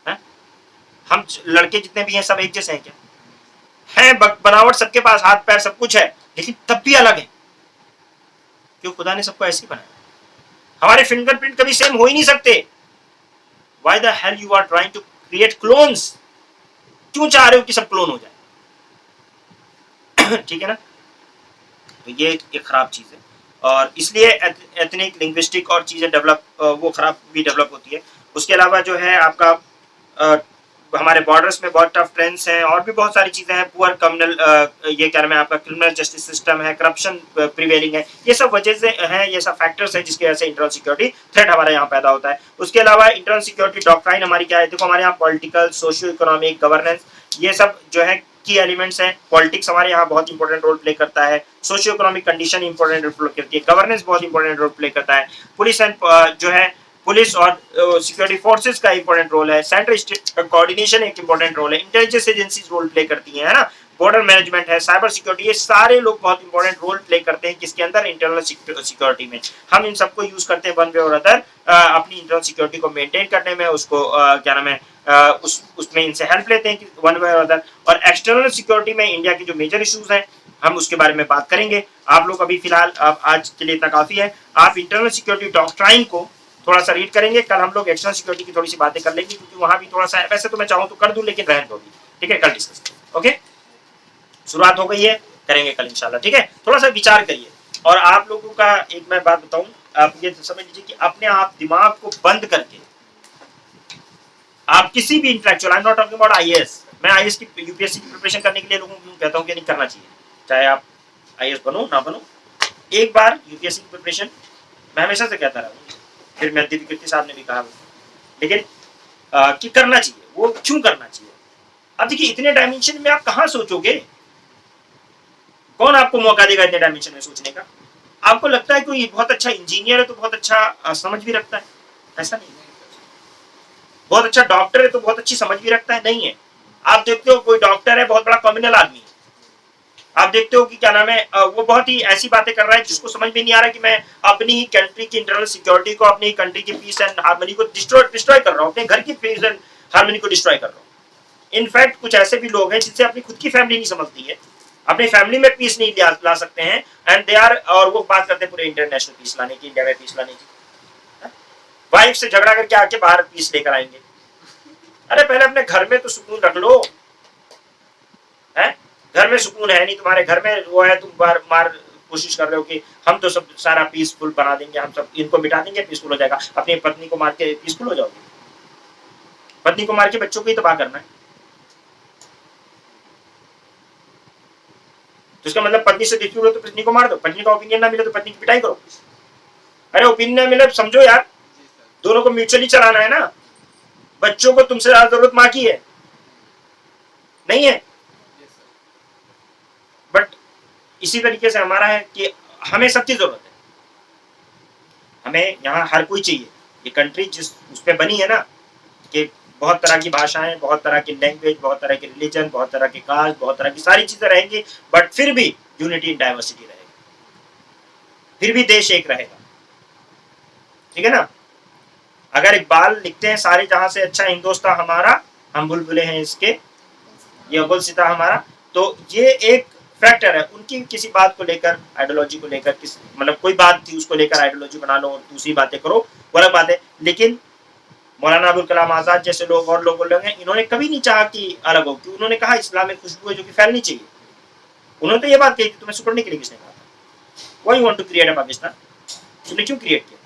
है? हम लड़के जितने भी हैं सब एक जैसे हैं क्या? हैं, बनावट सबके पास, हाथ पैर सब कुछ है, लेकिन तब भी अलग है। क्यों? खुदा ने सबको ऐसे ही बनाया। हमारे फिंगरप्रिंट कभी सेम हो ही नहीं सकते। Why the hell you are trying to create clones? क्यों चाह रहे हो कि सब क्लोन हो जाए? ठीक है ना। तो ये एक खराब चीज है, और इसलिए एथनिक, लिंग्विस्टिक और चीजें डेवलप, वो खराब भी डेवलप होती है। उसके अलावा जो है आपका हमारे बॉर्डर्स में बहुत टफ ट्रेंड्स हैं, और भी बहुत सारी चीजें हैं। पुअर कम्युनल, ये क्या नाम है आपका, क्रिमिनल जस्टिस सिस्टम है, करप्शन प्रिवेलिंग है। ये सब वजह से हैं, ये सब फैक्टर्स हैं जिसकी वजह से इंटरनल सिक्योरिटी थ्रेट हमारे यहाँ पैदा होता है। उसके अलावा इंटरनल सिक्योरिटी डॉक्ट्राइन हमारी क्या है? देखो हमारे यहाँ पॉलिटिकल, सोशियो इकोनॉमिक, गवर्नेंस, ये सब जो है की एलिमेंट्स हैं। पॉलिटिक्स हमारे यहाँ बहुत इंपॉर्टेंट रोल प्ले करता है, socio economic condition important role play करती है, गवर्नेंस बहुत इंपॉर्टेंट रोल प्ले करता है, पुलिस एंड जो है पुलिस और सिक्योरिटी फोर्सेस का इंपॉर्टेंट रोल है, सेंट्रल स्टेट कोऑर्डिनेशन एक इंपॉर्टेंट रोल है, इंटेलिजेंस एजेंसीज रोल प्ले करती हैं, है ना। बॉर्डर मैनेजमेंट है, साइबर सिक्योरिटी, ये सारे लोग बहुत इंपॉर्टेंट रोल प्ले करते हैं किसके अंदर, इंटरनल सिक्योरिटी में। हम इन सबको यूज करते हैं वन वे और अदर अपनी इंटरनल सिक्योरिटी को मेंटेन करने में, उसको क्या नाम है उसमें इनसे हेल्प लेते हैं वन वे और अदर। और एक्सटर्नल सिक्योरिटी में इंडिया के जो मेजर इश्यूज हैं हम उसके बारे में बात करेंगे। आप लोग अभी फिलहाल आज के लिए इतना काफी है। आप इंटरनल सिक्योरिटी डॉक्ट्राइन को थोड़ा सा रीड करेंगे, कल हम लोग एक्सटर्नल सिक्योरिटी की थोड़ी सी बातें कर लेंगे, क्योंकि वहां भी थोड़ा सा, वैसे तो मैं चाहूँ तो कर दूं लेकिन रहने दो, ठीक है, कल डिस्कस करेंगे। ओके, शुरुआत हो गई है, करेंगे कल इंशाल्लाह, ठीक है। थोड़ा सा विचार करिए। और आप लोगों का एक मैं बात बताऊं, आप ये समझ लीजिए कि अपने आप दिमाग को बंद करके आप किसी भी intellectual, I am not talking about IAS, मैं आईएएस की यूपीएससी की प्रिपरेशन करने के लिए लोगों को कहता हूं कि नहीं करना चाहिए, चाहे आप आईएएस बनो ना बनो, एक बार यूपीएससी की प्रिपरेशन मैं हमेशा से कहता रहा, फिर मेहदी कीर्ति साहब ने भी कहा, लेकिन कि करना चाहिए। वो क्यों करना चाहिए? अब देखिए इतने डायमेंशन में आप कहां सोचोगे, कौन आपको मौका देगा इतने डायमेंशन में सोचने का? आपको लगता है कोई बहुत अच्छा इंजीनियर है तो बहुत अच्छा समझ भी रखता है, ऐसा नहीं है। बहुत अच्छा डॉक्टर है तो बहुत अच्छी समझ भी रखता है, नहीं है। आप देखते हो कोई डॉक्टर है बहुत बड़ा कम्युनल आदमी है, आप देखते हो कि क्या नाम है वो बहुत ही ऐसी बातें कर रहा है जिसको समझ में नहीं आ रहा कि मैं अपनी ही कंट्री की इंटरनल सिक्योरिटी को, अपनी कंट्री की पीस एंड हार्मनी को डिस्ट्रॉय कर रहा हूँ, अपने घर की पीस एंड हार्मनी को डिस्ट्रॉय कर रहा हूँ। इनफैक्ट कुछ ऐसे भी लोग हैं जिनसे अपनी खुद की फैमिली नहीं समझती है, अपनी फैमिली में पीस नहीं ला सकते हैं, एंड दे आर, और वो बात करते हैं पूरे इंटरनेशनल पीस लाने की, इंडिया में पीस लाने की। वाइफ से झगड़ा करके आके बाहर पीस लेकर आएंगे। अरे पहले अपने घर में तो सुकून रख लो, है? घर में सुकून है नहीं, तुम्हारे घर में वो है, तुम बार मार कोशिश कर रहे हो कि हम तो सब सारा पीसफुल बना देंगे, हम सब इनको मिटा देंगे, पीसफुल हो जाएगा। अपनी पत्नी को मार के पीसफुल हो जाओगे? पत्नी को मार के बच्चों को ही तबाह करना है, तो इसका मतलब पत्नी से डिस्प्यूट हो तो पत्नी को मार दो, पत्नी का ओपिनियन ना मिले तो पत्नी की पिटाई करो। अरे ओपिनियन मिले समझो यार, दोनों को म्यूचुअली चलाना है ना। बच्चों को तुमसे ज्यादा जरूरत माँ की है, नहीं है? बट इसी तरीके से हमारा है कि हमें सबकी जरूरत है, हमें यहाँ हर कोई चाहिए। ये कंट्री जिस उस पर बनी है ना कि बहुत तरह की भाषाएं, बहुत तरह की लैंग्वेज, बहुत तरह के रिलीजन, बहुत तरह के कास्ट, बहुत तरह की सारी चीजें रहेंगी, बट फिर भी यूनिटी इन डाइवर्सिटी रहेगा, फिर भी देश एक रहेगा, ठीक है ना। अगर इकबाल लिखते हैं सारे जहां से अच्छा हिंदुस्तान हमारा, हम बुलबुले हैं इसके, ये गुलसिता हमारा, तो ये एक फैक्टर है। उनकी किसी बात को लेकर, आइडियोलॉजी को लेकर, मतलब कोई बात थी उसको लेकर आइडियोलॉजी बना लो और दूसरी बातें करो, वो अलग बात है। लेकिन मौलाना अबुल कलाम आजाद जैसे लोग और लोग हैं, इन्होंने कभी नहीं चाहा कि अलग हो, क्योंकि उन्होंने कहा इस्लाम में खुशबू है जो कि फैलनी चाहिए। उन्होंने तो ये बात कही थी, तुम्हें सुपड़ने के लिए किसने कहा था? Why you want to create a Pakistan? तुमने क्यों क्रिएट किया?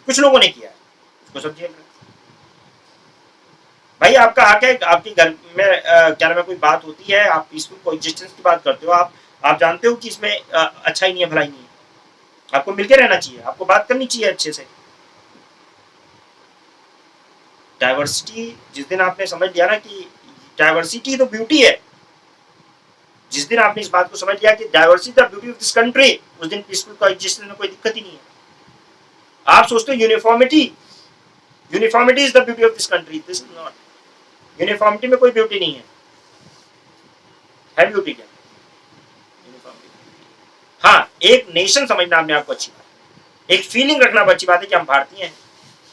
कुछ लोगों ने किया है, उसको सब झेल रहे। भाई आपका हक है, आपकी घर में क्या नाम है कोई बात होती है, आप पीसफुल कोएग्जिस्टेंस की बात करते हो, आप जानते हो कि इसमें अच्छा ही नहीं है, भलाई नहीं है, आपको मिलकर रहना चाहिए, आपको बात करनी चाहिए अच्छे से। डाइवर्सिटी, जिस दिन आपने समझ लिया ना कि डाइवर्सिटी तो ब्यूटी है, जिस दिन आपने इस बात को समझ लिया कि diversity the beauty of this country, उस दिन पीसफुल कोएग्जिस्टेंस में कोई दिक्कत ही नहीं है। आप सोचते हो uniformity, uniformity is the beauty of this country, this is not. Uniformity में कोई ब्यूटी नहीं है, है ब्यूटी क्या? हाँ, एक नेशन समझना अपने आप को अच्छी बात, एक फीलिंग रखना अच्छी बात है कि हम भारतीय हैं,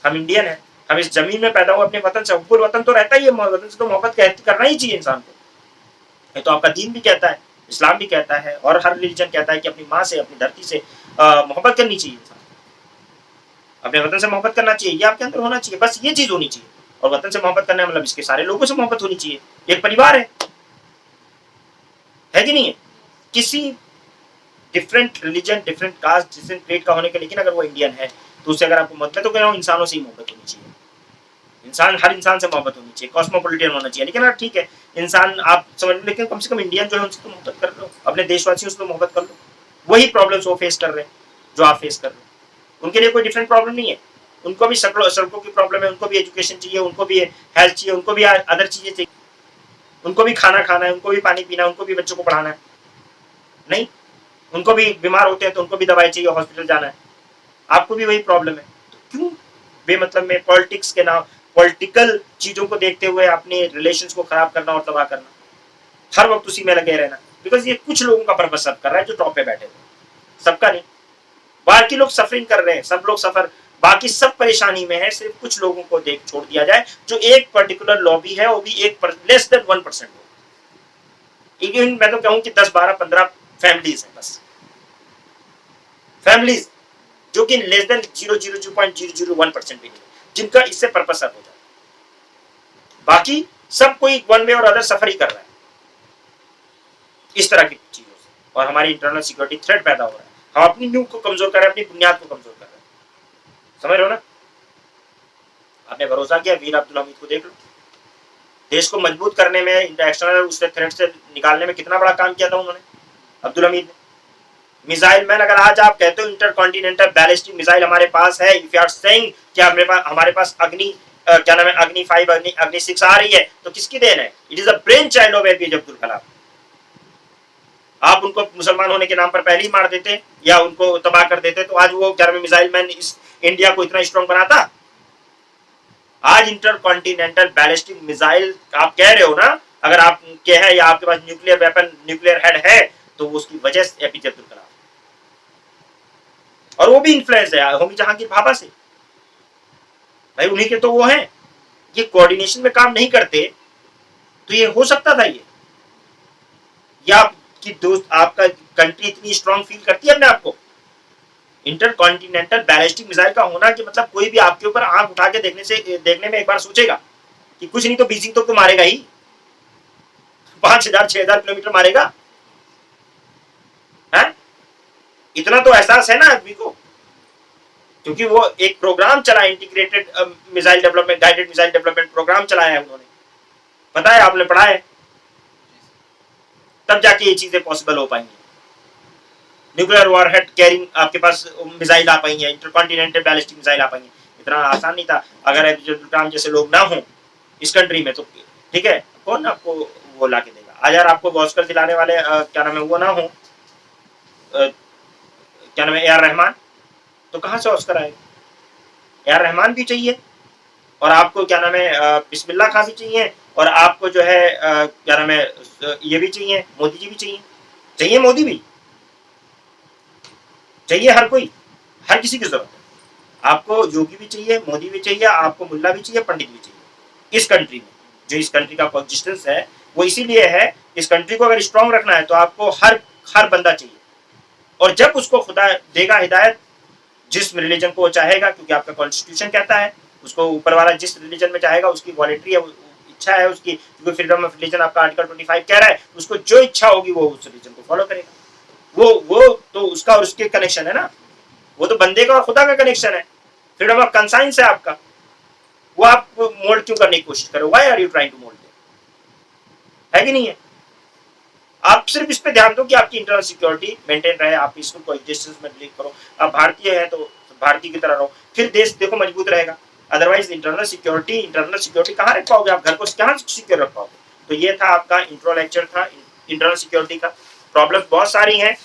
हम इंडियन हैं, हम इस जमीन में पैदा हुए, अपने वतन से, हुब्बुल वतन तो रहता ही है, वतन से तो मोहब्बत करना ही चाहिए इंसान को। ये तो आपका दीन भी कहता है, इस्लाम भी कहता है, और हर रिलीजन कहता है कि अपनी माँ से, अपनी धरती से मोहब्बत करनी चाहिए इंसान, अपने वतन से मोहब्बत करना चाहिए, ये आपके अंदर होना चाहिए, बस ये चीज होनी चाहिए। और वतन से मोहब्बत करना मतलब इसके सारे लोगों से मोहब्बत होनी चाहिए, एक परिवार है कि नहीं है? किसी different religion, different caste, different creed का होने के, लेकिन अगर वो इंडियन है तो उससे अगर आपको मतलब, तो कह रहा हूँ इंसानों से ही मोहब्बत होनी चाहिए, इंसान, हर इंसान से मोहब्बत होनी चाहिए, कॉस्मोपॉलिटन होना चाहिए। लेकिन ठीक है इंसान आप समझ लो, लेकिन कम से कम इंडियन जो है उनसे तो मोहब्बत कर लो, अपने देशवासियों से तो मोहब्बत कर लो। वही प्रॉब्लम्स वो फेस कर रहे हैं जो आप फेस कर रहे हो, उनके लिए कोई डिफरेंट प्रॉब्लम नहीं है, उनको भी सड़कों की प्रॉब्लम है, उनको भी एजुकेशन चाहिए, उनको भी हेल्थ चाहिए, उनको भी अदर चीजें चाहिए, उनको भी खाना खाना है, उनको भी पानी पीना है, उनको भी बच्चों को पढ़ाना है, नहीं, उनको भी बीमार होते हैं तो उनको भी दवाई चाहिए, हॉस्पिटल जाना है, आपको भी वही प्रॉब्लम है। तो क्यों बेमतलब में पॉलिटिक्स के नाम, पॉलिटिकल चीजों को देखते हुए अपने रिलेशंस को खराब करना और तबाह करना? हर वक्त उसी में लगे रहना, बिकॉज ये कुछ लोगों का पर्पस सर्व कर रहा है जो टॉप पे बैठे हुए, सबका नहीं। बाकी लोग सफरिंग कर रहे हैं, सब लोग सफर, बाकी सब परेशानी में है, सिर्फ कुछ लोगों को देख छोड़ दिया जाए जो एक पर्टिकुलर लॉबी है, वो भी लेस देन 1% हो। इवन मैं तो कहूं कि 10, 12, 15 फैमिलीज हैं बस, फैमिलीज जो कि लेस देन 0.001% भी नहीं, जिनका इससे पर्पस सर्व हो जाए। बाकी सब कोई वन वे और अदर सफर ही कर रहा है इस तरह की चीजों से, और हमारी इंटरनल सिक्योरिटी थ्रेट पैदा हो रहा है। हम अपनी नींव को कमजोर कर रहे हैं, अपनी बुनियाद को कमजोर कर रहे हैं, समझ रहे हो ना। आपने भरोसा किया वीर अब्दुल हमीद को, देख लो देश को मजबूत करने में, एक्सटर्नल उससे थ्रेट से निकालने में कितना बड़ा काम किया था उन्होंने, अब्दुल हमीद ने। मिसाइल मैन, अगर आज आप कहते हो इंटरकॉन्टिनेंटल बैलिस्टिक मिसाइल हमारे पास है, इफ यू आर सेइंग कि हमारे पास अग्नि क्या नाम है, अग्नि 5, अग्नि 6 आ रही है, तो किसकी देन है? It is a brain child of APJ Abdul Kalam. आप उनको मुसलमान होने के नाम पर पहले ही मार देते या उनको तबाह कर देते, तो आज वो क्या नाम है, मिसाइल मैन इस इंडिया को इतना स्ट्रॉन्ग बनाता। आज इंटरकॉन्टिनेंटल बैलिस्टिक मिसाइल आप कह रहे हो ना, अगर आप के है या आपके पास न्यूक्लियर वेपन, न्यूक्लियर हेड है, तो उसकी वजह से एपीजे अब्दुल कलाम, और वो भी इन्फ्लुएंस है होमी जहांगीर भाभा से, भाई उन्हीं के तो वो हैं। ये कोऑर्डिनेशन में काम नहीं करते तो ये हो सकता था ये, या आपकी दोस्त, आपका कंट्री इतनी स्ट्रॉन्ग फील करती है अपने आप को। इंटरकॉन्टिनेंटल बैलिस्टिक मिसाइल का होना कि मतलब कोई भी आपके ऊपर आंख उठा के देखने में एक बार सोचेगा कि कुछ नहीं तो बीजिंग तो मारेगा ही, 5000 6000 किलोमीटर मारेगा है? इतना तो एहसास है ना आदमी को, क्योंकि वो एक प्रोग्राम चला, integrated missile development, guided missile development programme चलाया है उन्होंने, पता है, आपने पढ़ा है, तब जाके ये चीजें पॉसिबल हो पाएंगी। न्यूक्लियर वॉरहेड कैरिंग आपके पास मिसाइल आ पाई है, इंटरकॉन्टिनेंटल बैलिस्टिक मिसाइल आ पाई है, इतना आसान नहीं था। अगर अब्दुल कलाम जैसे लोग ना हो इस कंट्री में तो ठीक है, कौन आपको वो ला के देगा? आज यार आपको ऑस्कर दिलाने वाले क्या नाम है वो ना हो, क्या नाम है, ए आर रहमान, तो कहां से ऑस्कर आएगा? ए आर रहमान भी चाहिए, और आपको क्या नाम है बिस्मिल्लाह खां भी चाहिए, और आपको जो है क्या नाम है ये भी चाहिए, मोदी जी भी चाहिए मोदी भी चाहिए, हर कोई, हर किसी की जरूरत है। आपको योगी भी चाहिए, मोदी भी चाहिए, आपको मुल्ला भी चाहिए, पंडित भी चाहिए इस कंट्री में। जो इस कंट्री का कोएग्जिस्टेंस है वो इसीलिए है, इस कंट्री को अगर स्ट्रांग रखना है तो आपको हर बंदा चाहिए, और जब उसको खुदा देगा हिदायत, जिस रिलीजन को वो चाहेगा, क्योंकि आपका कॉन्स्टिट्यूशन कहता है उसको ऊपर वाला जिस रिलीजन में चाहेगा, उसकी वॉलेंट्री है, इच्छा है उसकी, क्योंकि फ्रीडम ऑफ रिलीजन आपका आर्टिकल 25 कह रहा है, उसको जो इच्छा होगी वो उस रिलीजन को फॉलो करेगा। वो तो उसका और उसके कनेक्शन है ना, वो तो बंदे का और खुदा का कनेक्शन है, फ्रीडम ऑफ कंसाइंस है आपका। वो आप मोल्ड क्यों करने की कोशिश करो? Why are you trying to mould, है कि नहीं है? आप सिर्फ इस पे ध्यान दो कि आपकी इंटरनल सिक्योरिटी मेंटेन रहे, आप इसको कोएग्जिस्टेंस में बिलीव करो, आप भारतीय हैं तो भारतीय की तरह रहो, फिर देश देखो मजबूत रहेगा। अदरवाइज इंटरनल सिक्योरिटी कहाँ रख पाओगे आप? घर को कहाँ सिक्योर रख पाओगे? तो ये था आपका इंट्रो लेक्चर था इंटरनल सिक्योरिटी का। प्रॉब्लम बहुत सारी हैं,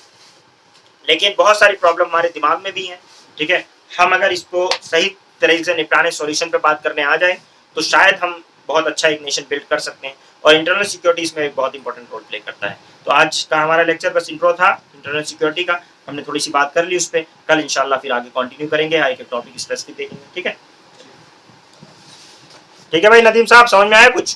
लेकिन बहुत सारी प्रॉब्लम हमारे दिमाग में भी हैं, ठीक है। हम अगर इसको सही तरीके से निपटाने, सॉल्यूशन पे बात करने आ जाए, तो शायद हम बहुत अच्छा एक नेशन बिल्ड कर सकते हैं, और इंटरनल सिक्योरिटी इसमें एक बहुत इंपॉर्टेंट रोल प्ले करता है। तो आज का हमारा लेक्चर बस इंट्रो था इंटरनल सिक्योरिटी का, हमने थोड़ी सी बात कर ली उस पर। कल इंशाल्लाह फिर आगे कंटिन्यू करेंगे, एक टॉपिक स्पेसिफिक देखेंगे, ठीक है। ठीक है भाई नदीम साहब, समझ में आया कुछ?